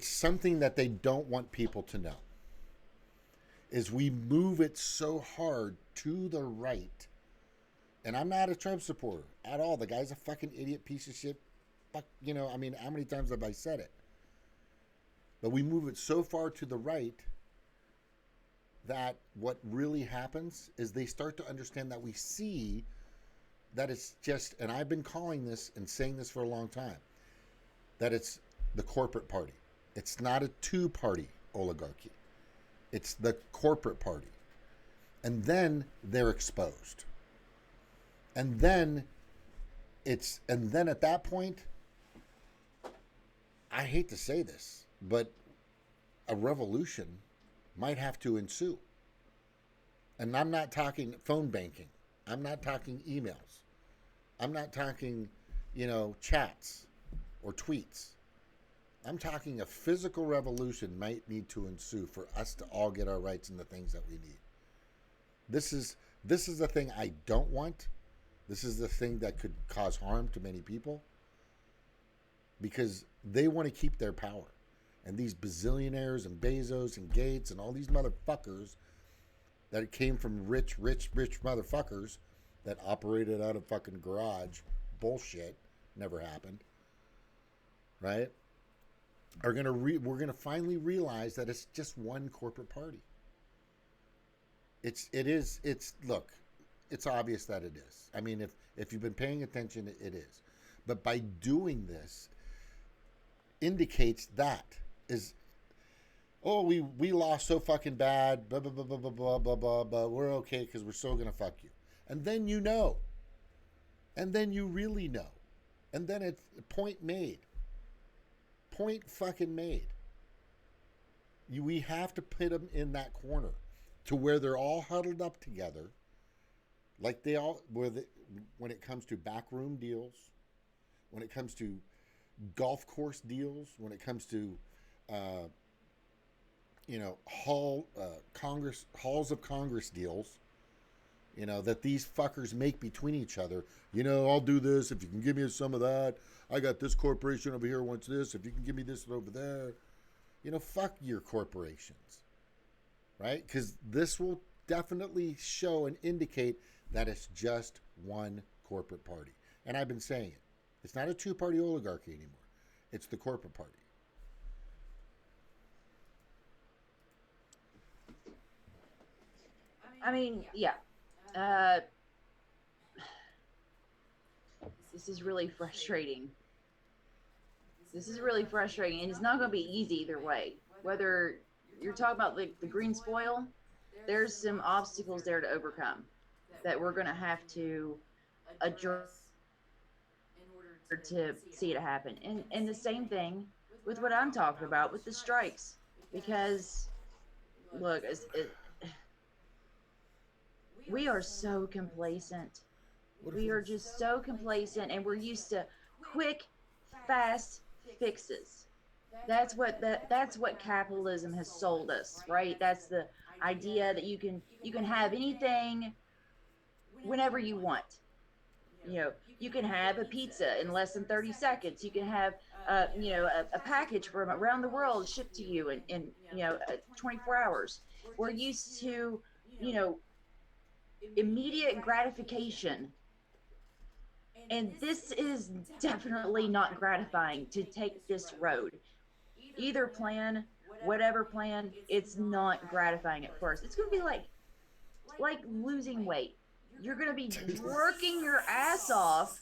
Speaker 1: something that they don't want people to know. Is we move it so hard to the right. And I'm not a Trump supporter at all. The guy's a fucking idiot piece of shit. Fuck, I mean, how many times have I said it? But we move it so far to the right that what really happens is they start to understand that we see that it's just, and I've been calling this and saying this for a long time, that it's the corporate party. It's not a two-party oligarchy. It's the corporate party. And then they're exposed. And then at that point, I hate to say this, but a revolution might have to ensue. And I'm not talking phone banking. I'm not talking emails. I'm not talking, chats or tweets. I'm talking a physical revolution might need to ensue for us to all get our rights and the things that we need. This is the thing I don't want. This is the thing that could cause harm to many people because they want to keep their power. And these bazillionaires and Bezos and Gates and all these motherfuckers that came from rich motherfuckers that operated out of fucking garage bullshit, never happened, right? We're gonna finally realize that it's just one corporate party. Look, it's obvious that it is. I mean, if you've been paying attention, it is. But by doing this, indicates that is, oh, we lost so fucking bad, blah, blah, blah, blah, blah, blah, blah, blah, blah. We're okay because we're still going to fuck you. And then you know. And then you really know. And then it's point made. Point fucking made. We have to put them in that corner to where they're all huddled up together, like they all, when it comes to backroom deals, when it comes to golf course deals, when it comes to, halls of Congress deals, that these fuckers make between each other. I'll do this if you can give me some of that. I got this corporation over here wants this. If you can give me this over there. Fuck your corporations. Right? Because this will definitely show and indicate that it's just one corporate party. And I've been saying it. It's not a two-party oligarchy anymore. It's the corporate party.
Speaker 2: I mean, yeah. This is really frustrating. And it's not going to be easy either way. Whether you're talking about the greenspoil, there's some obstacles there to overcome that we're going to have to address to see it happen. And the same thing with what I'm talking about with the strikes. Because, look, we are so complacent. We are just so complacent, and we're used to quick, fast fixes. That's what capitalism has sold us, right? That's the idea that you can have anything whenever you want. You can have a pizza in less than 30 seconds. You can have a package from around the world shipped to you in 24 hours. We're used to immediate gratification. And this is definitely not gratifying to take this road. Either plan, whatever plan, it's not gratifying at first. It's going to be like losing weight. You're going to be working your ass off,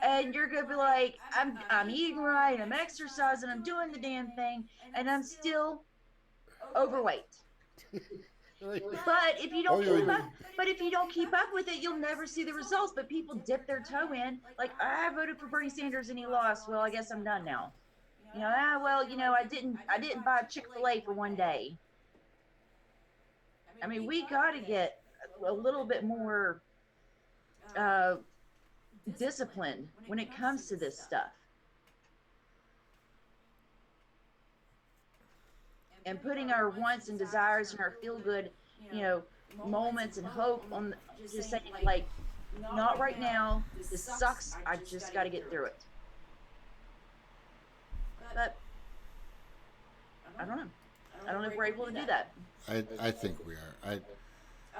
Speaker 2: and you're going to be like, I'm eating right, I'm exercising, I'm doing the damn thing, and I'm still overweight. But if you don't keep up with it, you'll never see the results. But people dip their toe in, like, I voted for Bernie Sanders and he lost. Well, I guess I'm done now. I didn't buy Chick-fil-A for one day. I mean, we got to get a little bit more disciplined when it comes to this stuff. And putting our wants and desires and our feel-good, moments and hope on, just saying, like, not right now. This sucks. I just got to get through it. But I don't know. I don't know if we're able to do that.
Speaker 1: I think we are.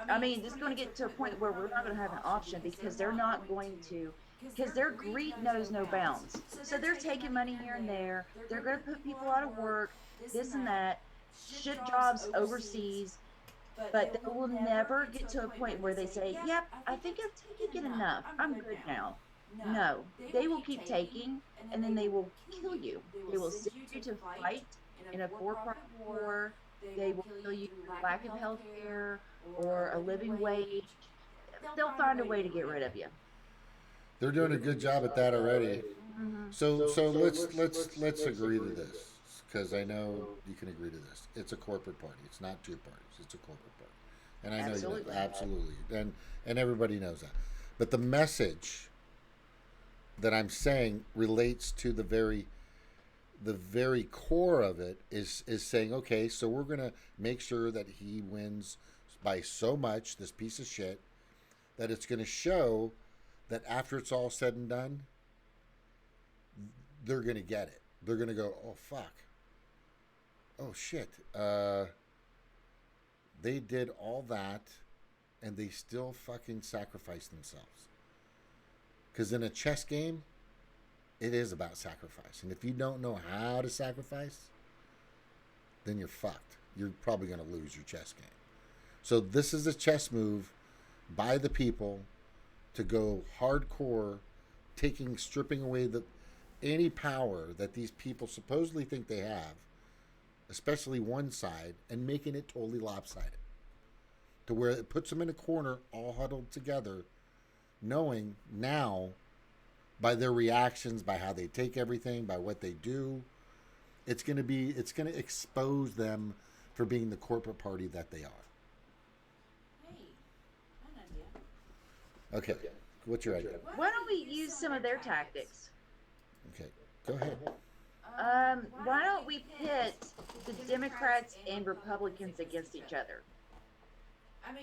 Speaker 2: I mean, this is going to get to a point where we're not going to have an option because they're not going to, because their greed knows no bounds. So they're taking money here and there. They're going to put people out of work, this and that, ship jobs overseas, but they will never get to a point where they say, yep, I think I've taken enough. I'm good now. No, they will keep taking, and then they will kill you. They will send you to fight in a for-profit war. They will kill you through lack of health care or a living wage. They'll find a way to get rid of you.
Speaker 1: They're doing a good job at that already.
Speaker 2: Mm-hmm.
Speaker 1: So let's agree to this, because I know you can agree to this. It's a corporate party. It's not two parties. It's a corporate party, and I know you know, absolutely, and everybody knows that. But the message that I'm saying relates to the very core of it is saying, okay, so we're going to make sure that he wins by so much, this piece of shit, that it's going to show that after it's all said and done, they're going to get it. They're going to go, oh, fuck. Oh, shit. They did all that, and they still fucking sacrificed themselves. Because in a chess game, it is about sacrifice. And if you don't know how to sacrifice, then you're fucked. You're probably going to lose your chess game. So this is a chess move by the people to go hardcore, stripping away any power that these people supposedly think they have, especially one side, and making it totally lopsided to where it puts them in a corner all huddled together, knowing now by their reactions, by how they take everything, by what they do, it's going to expose them for being the corporate party that they are.
Speaker 3: Hey, an idea.
Speaker 1: Okay, what's your idea?
Speaker 2: Why don't we use some of their tactics?
Speaker 1: Okay, go ahead.
Speaker 2: Why don't we pit the Democrats and Republicans against each other?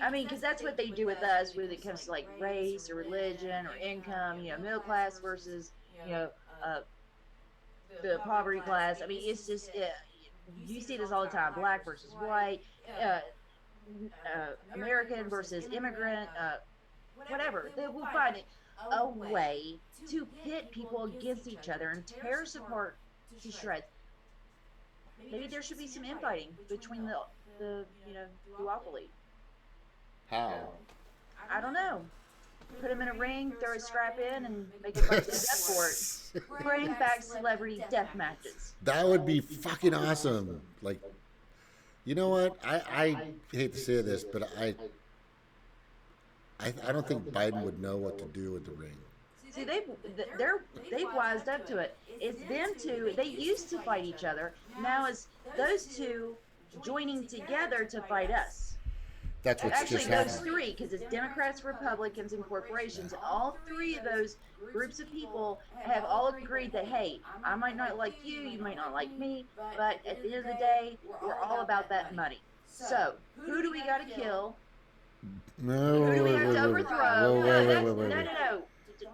Speaker 2: I mean, because that's what they do with us when it comes to like race or religion or income, you know, middle class versus, you know, the poverty class. I mean, it's just, you see this all the time, black versus white, American versus immigrant, whatever. They will find a way to pit people against each other and tear us apart to shreds. Maybe there should be some infighting between the you know, duopoly.
Speaker 1: How?
Speaker 2: I don't know. Put them in a ring, throw a scrap in, and make a bunch of death for it. Bring back celebrity death matches.
Speaker 1: That would be fucking awesome. Like, you know what? I hate to say this, but I don't think Biden would know what to do with the ring.
Speaker 2: See, they've wised up to it. It's them two. They used to fight each other. Now it's those two joining together to fight us.
Speaker 1: That's what's
Speaker 2: Actually,
Speaker 1: just
Speaker 2: those
Speaker 1: happening.
Speaker 2: three, because it's Democrats, Republicans, and corporations. And all three of those groups of people have all agreed that, hey, I might not like you, you might not like me, but at the end of the day, we're all about that money. So, who do we got to kill?
Speaker 1: No,
Speaker 2: Who do we
Speaker 1: wait,
Speaker 2: have
Speaker 1: wait,
Speaker 2: to
Speaker 1: wait,
Speaker 2: overthrow?
Speaker 1: wait.
Speaker 2: No.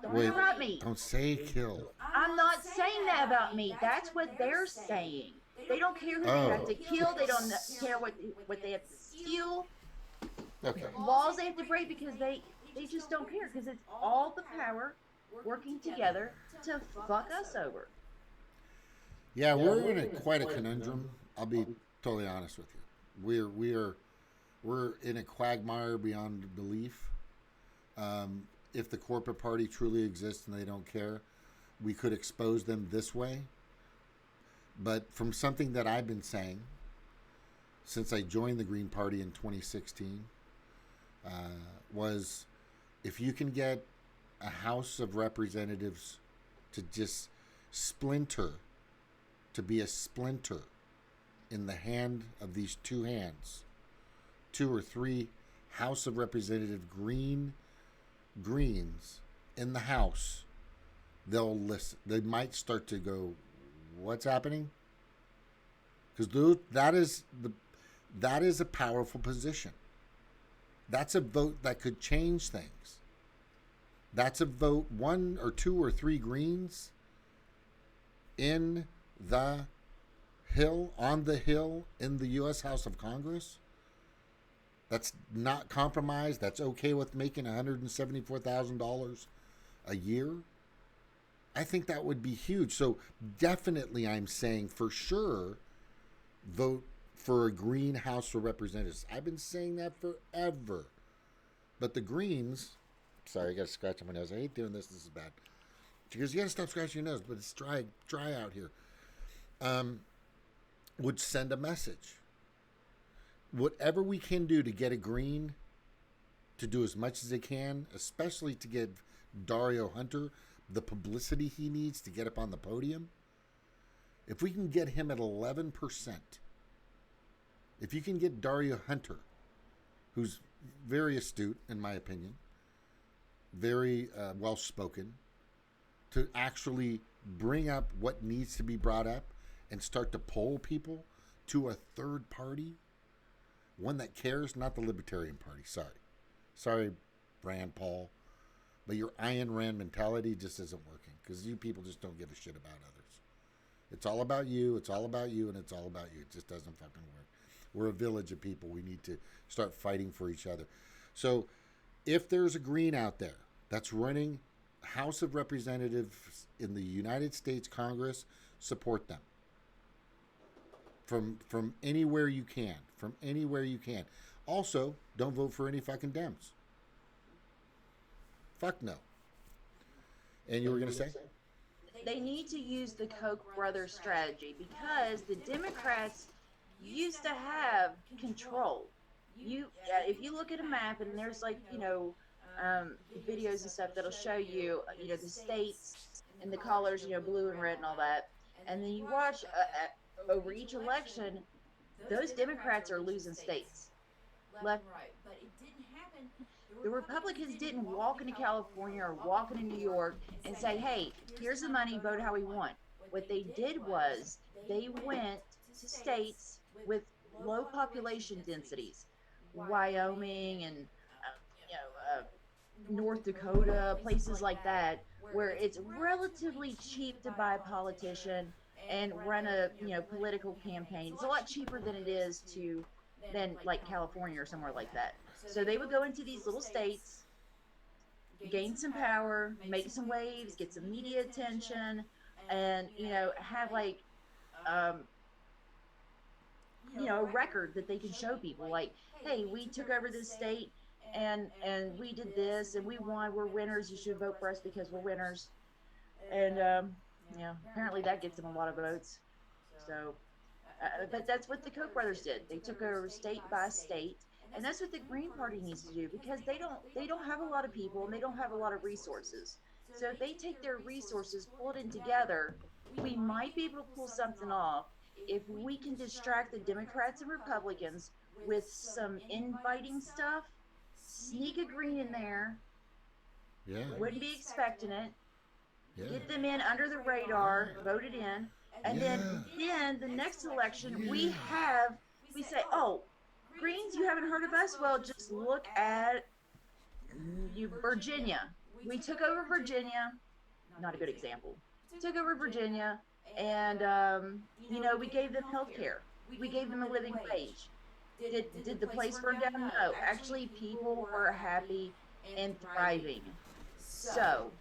Speaker 2: Don't
Speaker 1: Wait,
Speaker 2: interrupt me.
Speaker 1: don't say kill.
Speaker 2: I'm not saying that about me. That's what they're saying. They don't care who
Speaker 1: Oh.
Speaker 2: they have to kill. They don't care what they have to steal.
Speaker 1: Okay.
Speaker 2: Laws they have to break because they just don't care because it's all the power working together to fuck us over.
Speaker 1: Yeah, we're in quite a conundrum. I'll be totally honest with you. We're in a quagmire beyond belief. If the corporate party truly exists and they don't care, we could expose them this way. But from something that I've been saying since I joined the Green Party in 2016, was if you can get a House of Representatives to just splinter, to be a splinter in the hand of these two hands, 2 or 3 House of Representative Greens in the House, they'll listen. They might start to go, what's happening? Because that is a powerful position. That's a vote that could change things. That's a vote, 1 or 2 or 3 Greens in the Hill, on the Hill in the U.S. House of Congress. That's not compromised. That's okay with making $174,000 a year. I think that would be huge. So definitely I'm saying for sure vote for a Green House of Representatives. I've been saying that forever. But the Greens, sorry, I got to scratch on my nose. I hate doing this. This is bad. She goes, you got to stop scratching your nose, but it's dry out here. Would send a message. Whatever we can do to get a Green to do as much as they can, especially to give Dario Hunter the publicity he needs to get up on the podium. If we can get him at 11%, if you can get Dario Hunter, who's very astute, in my opinion, very well-spoken, to actually bring up what needs to be brought up and start to poll people to a third party, one that cares, not the Libertarian Party. Sorry, Rand Paul, but your Ayn Rand mentality just isn't working because you people just don't give a shit about others. It's all about you, it's all about you, and it's all about you. It just doesn't fucking work. We're a village of people. We need to start fighting for each other. So if there's a Green out there that's running House of Representatives in the United States Congress, support them. From anywhere you can. From anywhere you can. Also, don't vote for any fucking Dems. Fuck no. And you were going to say?
Speaker 2: they need to use the Koch brothers strategy, because the Democrats used to have control. If you look at a map, and there's like, videos and stuff that'll show you, the states and the colors, blue and red and all that, and then you watch over each election, those Democrats are losing states left.
Speaker 3: and right. But it didn't happen.
Speaker 2: The Republicans didn't walk into California or walk into New York and say, hey, here's the money, vote how we want. What they did was they went to states with low population densities, Wyoming and North Dakota, places like that, where it's relatively cheap to buy a politician and run a political campaign. It's a lot cheaper than it is than like California or somewhere like that. So they would go into these little states, gain some power, make some waves, get some media attention, and have like a record that they can show people, like, hey, we took over this state and we did this and we won, we're winners, you should vote for us because we're winners. And apparently that gets them a lot of votes. So but that's what the Koch brothers did. They took over state by state, and that's what the Green Party needs to do, because they don't have a lot of people and they don't have a lot of resources. So if they take their resources, pull it in together, we might be able to pull something off if we can distract the Democrats and Republicans with some infighting stuff. Sneak a Green in there.
Speaker 1: Yeah.
Speaker 2: Wouldn't be expecting it.
Speaker 1: Yeah.
Speaker 2: Get them in under the radar, voted in, and then the next election we say, oh, Greens, you haven't heard of us? Well, just look at Virginia. We took over Virginia. Not a good example. Took over Virginia, and we gave them health care. We gave them a living wage. Did the place burn down? No. Actually, people were happy and thriving. So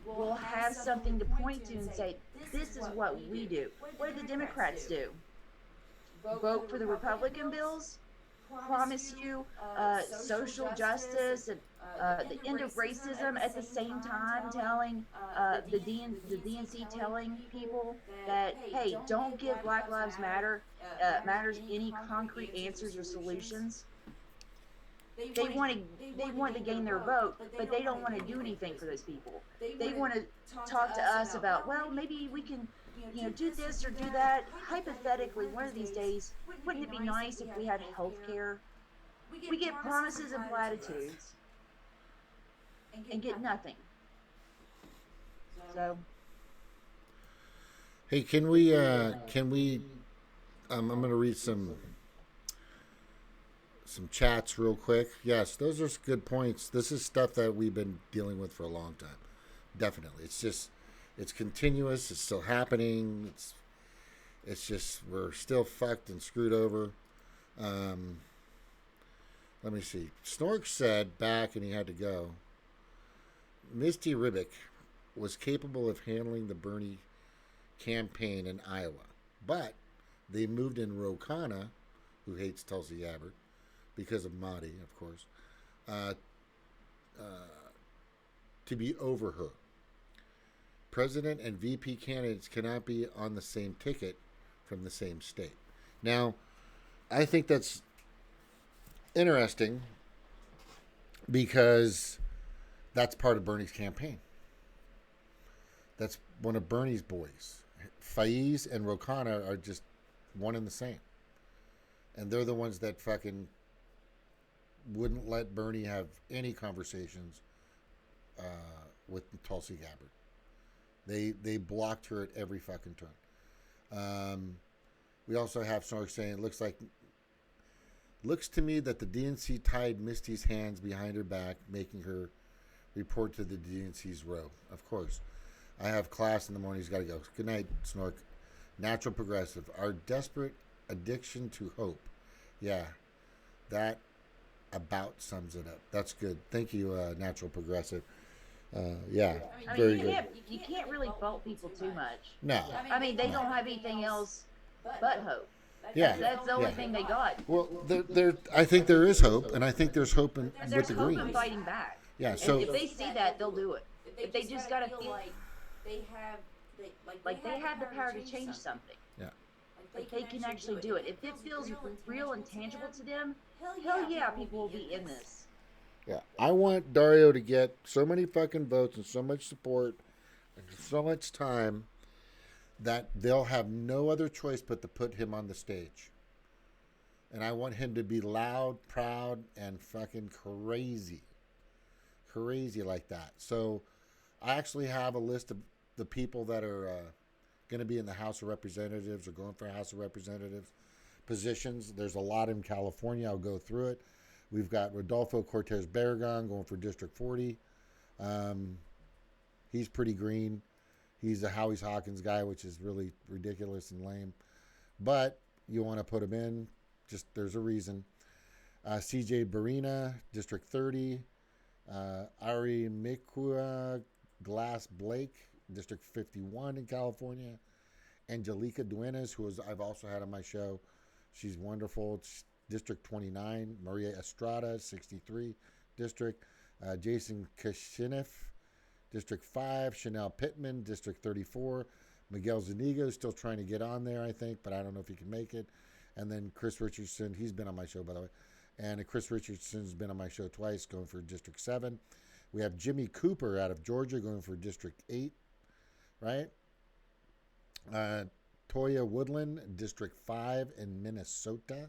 Speaker 2: we'll have something to point to and say, this is what we do. What did the Democrats do? Vote for the Republican bills, promise you social justice and the end of racism, at the same time telling the DNC telling people that, hey, don't give Black Lives Matters any concrete answers or solutions. They want to gain their vote, but they don't want to do anything for those people. They want to talk to us about, well, maybe we can do this or do that. Hypothetically, one of these days, wouldn't it be nice if we had health care? We get promises and platitudes and get nothing. So,
Speaker 1: hey, can we I'm going to read some chats real quick. Yes, those are good points. This is stuff that we've been dealing with for a long time. Definitely. It's continuous. It's still happening. It's just, we're still fucked and screwed over. Let me see. Snork said back, and he had to go, Misty Ribic was capable of handling the Bernie campaign in Iowa, but they moved in Ro Khanna, who hates Tulsi Gabbard, because of Mahdi, of course, to be over her. President and VP candidates cannot be on the same ticket from the same state. Now, I think that's interesting because that's part of Bernie's campaign. That's one of Bernie's boys. Faiz and Ro Khanna are just one and the same. And they're the ones that fucking wouldn't let Bernie have any conversations with Tulsi Gabbard. They blocked her at every fucking turn. We also have Snork saying, it looks to me that the DNC tied Misty's hands behind her back, making her report to the DNC's row. Of course. I have class in the morning. He's got to go. Good night, Snork. Natural Progressive. Our desperate addiction to hope. Yeah, that about sums it up. That's good. Thank you, Natural Progressive. Yeah, very good.
Speaker 2: You can't really fault people too much.
Speaker 1: No.
Speaker 2: I mean, they don't have anything else but hope.
Speaker 1: Yeah.
Speaker 2: That's the only thing they got.
Speaker 1: Well, I think there is hope, and I think there's hope with
Speaker 2: There's
Speaker 1: the
Speaker 2: hope in
Speaker 1: Greens.
Speaker 2: fighting back.
Speaker 1: Yeah,
Speaker 2: And
Speaker 1: so
Speaker 2: if they see that, they'll do it. If they just got to
Speaker 3: feel like they have
Speaker 2: Like they have the power to change something.
Speaker 1: Yeah.
Speaker 2: Like they can actually do it. If it feels real and tangible to them, hell yeah, people will be in this.
Speaker 1: Yeah. I want Dario to get so many fucking votes and so much support and so much time that they'll have no other choice but to put him on the stage. And I want him to be loud, proud, and fucking crazy. Crazy like that. So I actually have a list of the people that are going to be in the House of Representatives or going for House of Representatives positions. There's a lot in California. I'll go through it. We've got Rodolfo Cortez Barragan going for District 40. He's pretty green. He's a Howie Hawkins guy, which is really ridiculous and lame. But you want to put him in, just there's a reason. CJ Barina, District 30. Ari Mikua Glass Blake, District 51 in California. Angelica Duenas, who I've also had on my show. She's wonderful. It's District 29. Maria Estrada, 63 District. Jason Kashineff, District 5. Chanel Pittman, District 34. Miguel Zuniga is still trying to get on there, I think, but I don't know if he can make it. And then Chris Richardson, he's been on my show, by the way. And Chris Richardson's been on my show twice, going for District 7. We have Jimmy Cooper out of Georgia going for District 8, right? Toya Woodland, District 5 in Minnesota.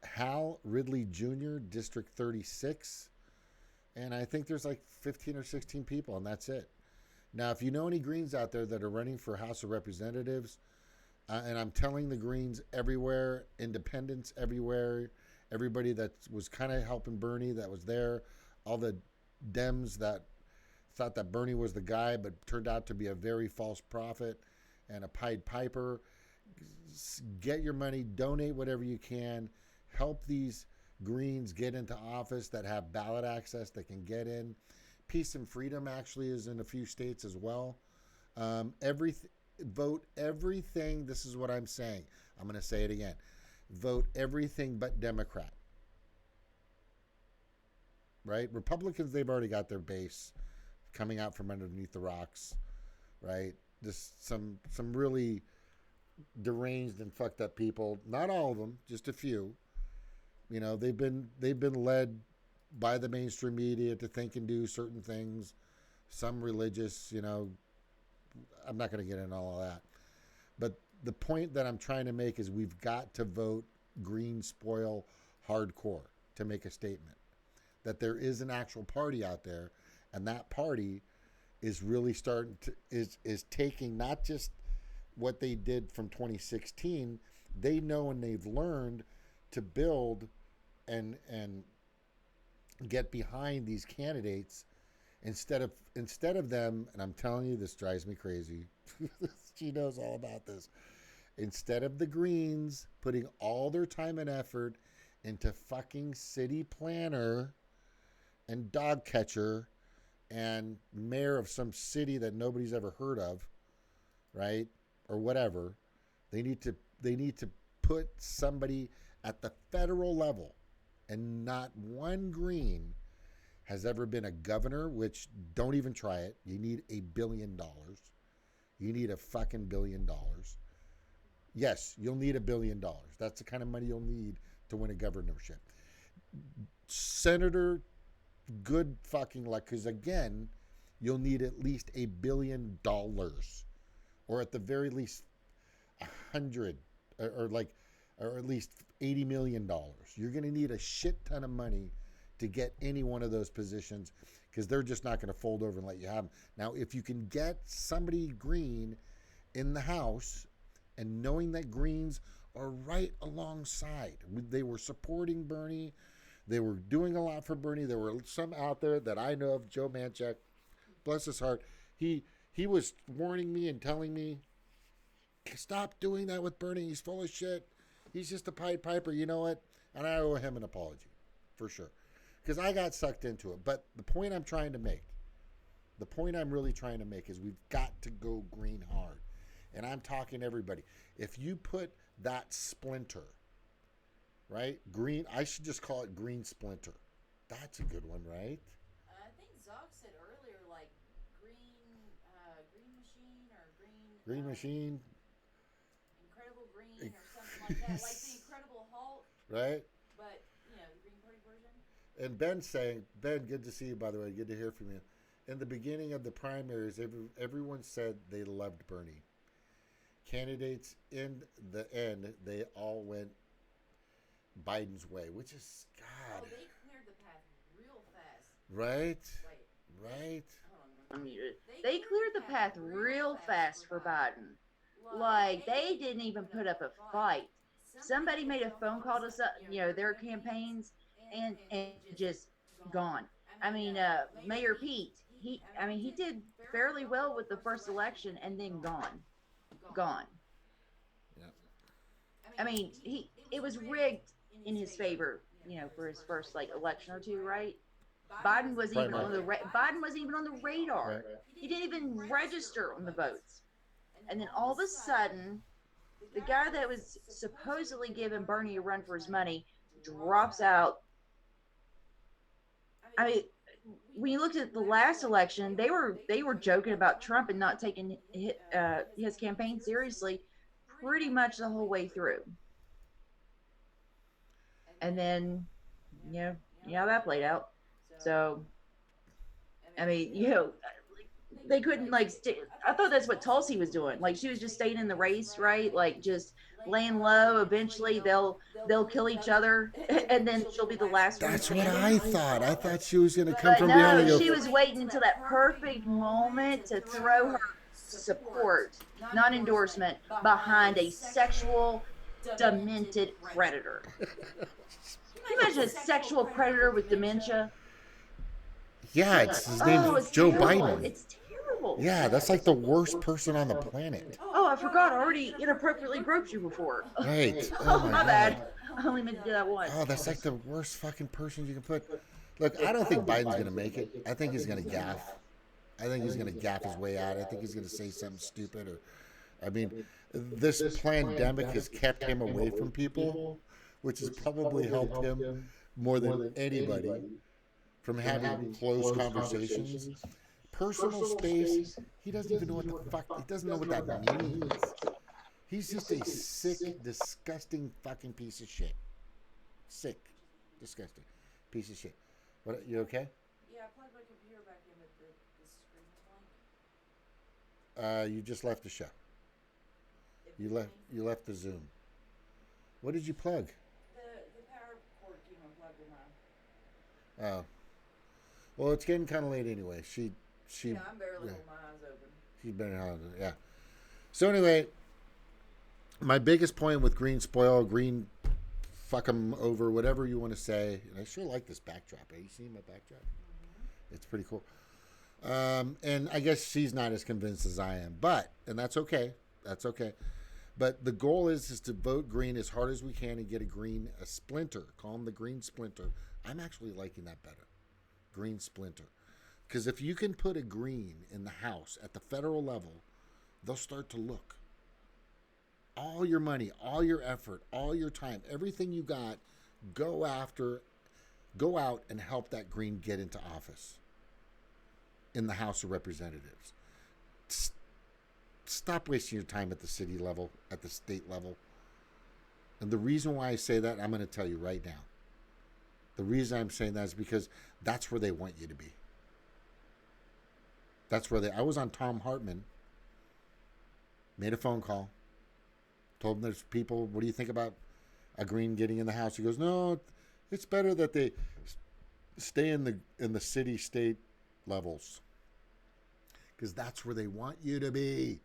Speaker 1: Hal Ridley Jr., District 36. And I think there's like 15 or 16 people, and that's it. Now, if you know any Greens out there that are running for House of Representatives, and I'm telling the Greens everywhere, independents everywhere, everybody that was kind of helping Bernie that was there, all the Dems that thought that Bernie was the guy but turned out to be a very false prophet and a Pied Piper. Get your money, donate whatever you can, help these Greens get into office that have ballot access that can get in. Peace and Freedom actually is in a few states as well. Vote everything. This is what I'm saying. I'm going to say it again. Vote everything but Democrat. Right? Republicans, they've already got their base coming out from underneath the rocks. Right? Just some really deranged and fucked up people. Not all of them, just a few. You know, they've been led by the mainstream media to think and do certain things. Some religious, you know. I'm not going to get into all of that. But the point that I'm trying to make is we've got to vote greenspoil hardcore to make a statement that there is an actual party out there, and that party is really starting to is taking not just what they did from 2016. They know and they've learned to build and get behind these candidates instead of them, and I'm telling you, this drives me crazy. She knows all about this. Instead of the Greens putting all their time and effort into fucking city planner and dog catcher and mayor of some city that nobody's ever heard of, right? Or whatever. They need to put somebody at the federal level, and not one Green has ever been a governor, which don't even try it. You need $1 billion. You need a fucking $1 billion. Yes, you'll need $1 billion. That's the kind of money you'll need to win a governorship. Senator, good fucking luck, because again, you'll need at least $1 billion, or at the very least 100, or at least $80 million. You're going to need a shit ton of money to get any one of those positions, because they're just not going to fold over and let you have them. Now, if you can get somebody Green in the House, and knowing that Greens are right alongside, they were supporting Bernie, they were doing a lot for Bernie. There were some out there that I know of, Joe Manchak, bless his heart, he was warning me and telling me, stop doing that with Bernie, he's full of shit, he's just a Pied Piper, you know what? And I owe him an apology, for sure. Because I got sucked into it. But the point I'm trying to make, the point I'm really trying to make is we've got to go green hard. And I'm talking to everybody. If you put that splinter, right? Green, I should just call it greensplinter. That's a good one, right?
Speaker 3: I think Zoc said earlier, like, green
Speaker 1: Green Machine.
Speaker 3: Incredible Green or something like that, like the Incredible Hulk,
Speaker 1: Right?
Speaker 3: but the Green Party version.
Speaker 1: And Ben's saying, Ben, good to see you, by the way. Good to hear from you. In the beginning of the primaries, everyone said they loved Bernie. Candidates in the end, they all went Biden's way, which is, God.
Speaker 3: Oh, they cleared the path real fast.
Speaker 1: Right?
Speaker 3: Wait.
Speaker 1: Right?
Speaker 2: I'm muted. They cleared the path real fast for Biden. Like, they didn't even put up a fight. Somebody made a phone call to their campaigns and just gone. I mean, Mayor Pete, he did fairly well with the first election and then gone.
Speaker 1: Yep.
Speaker 2: I mean, it was rigged in his favor, for his first election or two, right? Biden wasn't even on the radar.
Speaker 1: Right.
Speaker 2: He didn't even register on the votes. And then all of a sudden, the guy that was supposedly giving Bernie a run for his money drops out. I mean, when you looked at the last election, they were joking about Trump and not taking his campaign seriously pretty much the whole way through. And then, how that played out. So, I mean, they couldn't I thought that's what Tulsi was doing. Like, she was just staying in the race, right? Like, just laying low. Eventually, they'll kill each other, and then she'll be the last one.
Speaker 1: That's what I thought. I thought she was going to come
Speaker 2: But
Speaker 1: from behind and
Speaker 2: no,
Speaker 1: go.
Speaker 2: she was waiting until that perfect moment to throw her support, not endorsement, behind a sexual, demented predator. Can you imagine a sexual predator with dementia?
Speaker 1: Yeah, his name's
Speaker 2: it's
Speaker 1: Joe
Speaker 2: terrible.
Speaker 1: Biden.
Speaker 2: It's terrible.
Speaker 1: Yeah, that's like the worst person on the planet.
Speaker 2: Oh, I forgot. I already inappropriately groped you before.
Speaker 1: Right.
Speaker 2: Oh,
Speaker 1: my
Speaker 2: my
Speaker 1: God.
Speaker 2: bad. I only meant to do that once.
Speaker 1: Oh, that's like the worst fucking person you can put. Look, I don't think Biden's going to make it. I think he's going to gaffe. I think he's going to gaffe his way out. I think he's going to say something stupid. This pandemic has kept him away from people, which has probably helped him more than anybody from having close conversations. Personal space, he doesn't even know what the fuck, he doesn't know what that means. He's just a sick, disgusting fucking piece of shit. Sick, disgusting piece of shit. What, you okay?
Speaker 3: Yeah, I plugged my computer back in, but the screen was blank.
Speaker 1: You just left the show. You left the Zoom. What did you plug?
Speaker 3: The power cord came unplugged in mine.
Speaker 1: Oh. Well, it's getting kind of late anyway. She.
Speaker 3: I'm barely holding my eyes open.
Speaker 1: She's been in, yeah. So anyway, my biggest point with greenspoil, green fuck 'em over, whatever you want to say. And I sure like this backdrop. Have you seen my backdrop? Mm-hmm. It's pretty cool. And I guess she's not as convinced as I am, and that's okay. That's okay. But the goal is to vote green as hard as we can and get a splinter. Call them the green splinter. I'm actually liking that better. Green splinter. Because if you can put a green in the House at the federal level, they'll start to look. All your money, all your effort, all your time, everything you got, go out and help that green get into office in the House of Representatives. Stop wasting your time at the city level, at the state level. And the reason why I say that, I'm going to tell you right now. The reason I'm saying that is because that's where they want you to be. I was on Tom Hartman, made a phone call, told him there's people, what do you think about a green getting in the House? He goes, no, it's better that they stay in the city state levels. Because that's where they want you to be.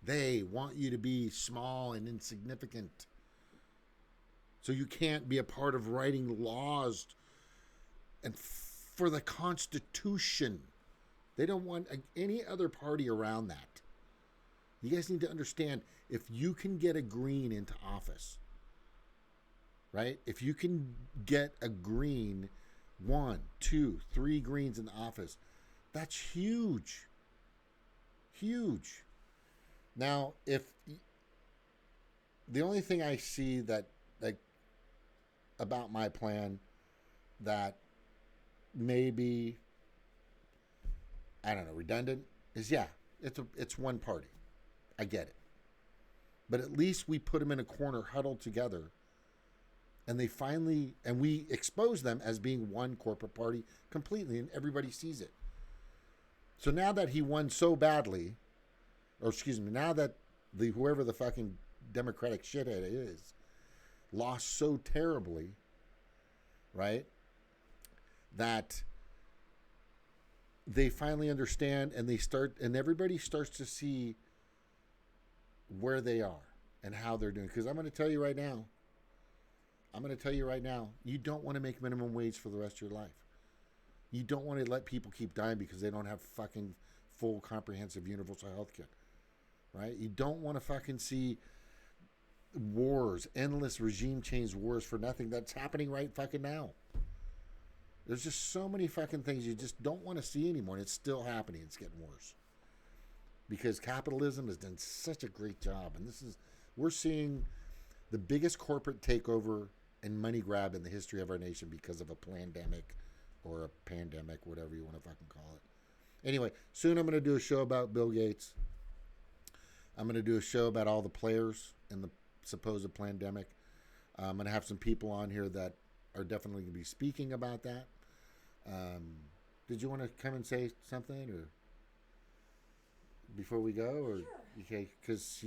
Speaker 1: They want you to be small and insignificant. So you can't be a part of writing laws and for the Constitution. They don't want any other party around that. You guys need to understand, if you can get a green into office, right? If you can get a green, 1, 2, 3 greens in the office, that's huge. Huge. Now, if the only thing I see that about my plan that maybe, I don't know, redundant is, it's one party. I get it. But at least we put them in a corner, huddled together, and we expose them as being one corporate party completely, and everybody sees it. So now that he won so badly, now that whoever the fucking Democratic shithead is lost so terribly, right? That they finally understand, and everybody starts to see where they are and how they're doing. Because I'm going to tell you right now, you don't want to make minimum wage for the rest of your life. You don't want to let people keep dying because they don't have fucking full comprehensive universal health care, right? You don't want to fucking see wars, endless regime change wars for nothing that's happening right fucking now. There's just so many fucking things you just don't want to see anymore, and it's still happening. It's getting worse because capitalism has done such a great job, and we're seeing the biggest corporate takeover and money grab in the history of our nation because of a pandemic or a pandemic, whatever you want to fucking call it. Anyway, soon I'm going to do a show about Bill Gates. I'm going to do a show about all the players in the supposed pandemic. I'm going to have some people on here that are definitely going to be speaking about that. Did you want to come and say something or before we go? Or
Speaker 3: Sure.
Speaker 1: Okay, because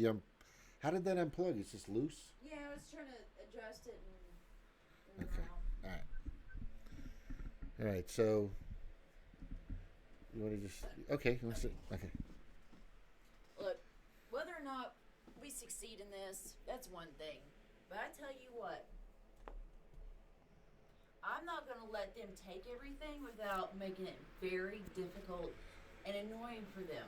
Speaker 1: how did that unplug? It's just loose?
Speaker 3: Yeah, I was trying to adjust it and
Speaker 1: Okay. All right, so you want to just... Okay, you want to sit? Okay.
Speaker 3: Look, whether or not we succeed in this, that's one thing. But I tell you what, I'm not going to let them take everything without making it very difficult and annoying for them.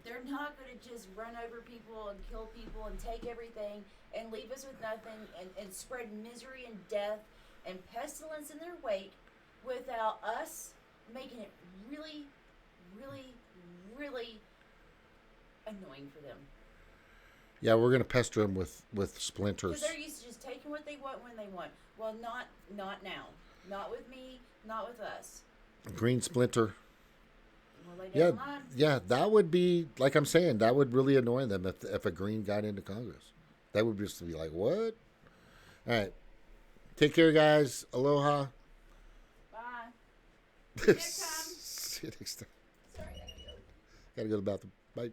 Speaker 3: They're not going to just run over people and kill people and take everything and leave us with nothing and spread misery and death and pestilence in their wake without us making it really, really, really annoying for them.
Speaker 1: Yeah, we're going to pester them with splinters.
Speaker 3: Because they're used to just taking what they want when they want. Well, not now. Not with me, not with us.
Speaker 1: Greensplinter.
Speaker 3: We'll lay down
Speaker 1: Yeah,
Speaker 3: the line.
Speaker 1: yeah, that would be, like I'm saying, that would really annoy them if a green got into Congress. That would just be like, what? All right. Take care, guys. Aloha.
Speaker 3: Bye. Next time.
Speaker 1: See you next time.
Speaker 3: Sorry, I gotta go.
Speaker 1: Gotta go to the bathroom. Bye.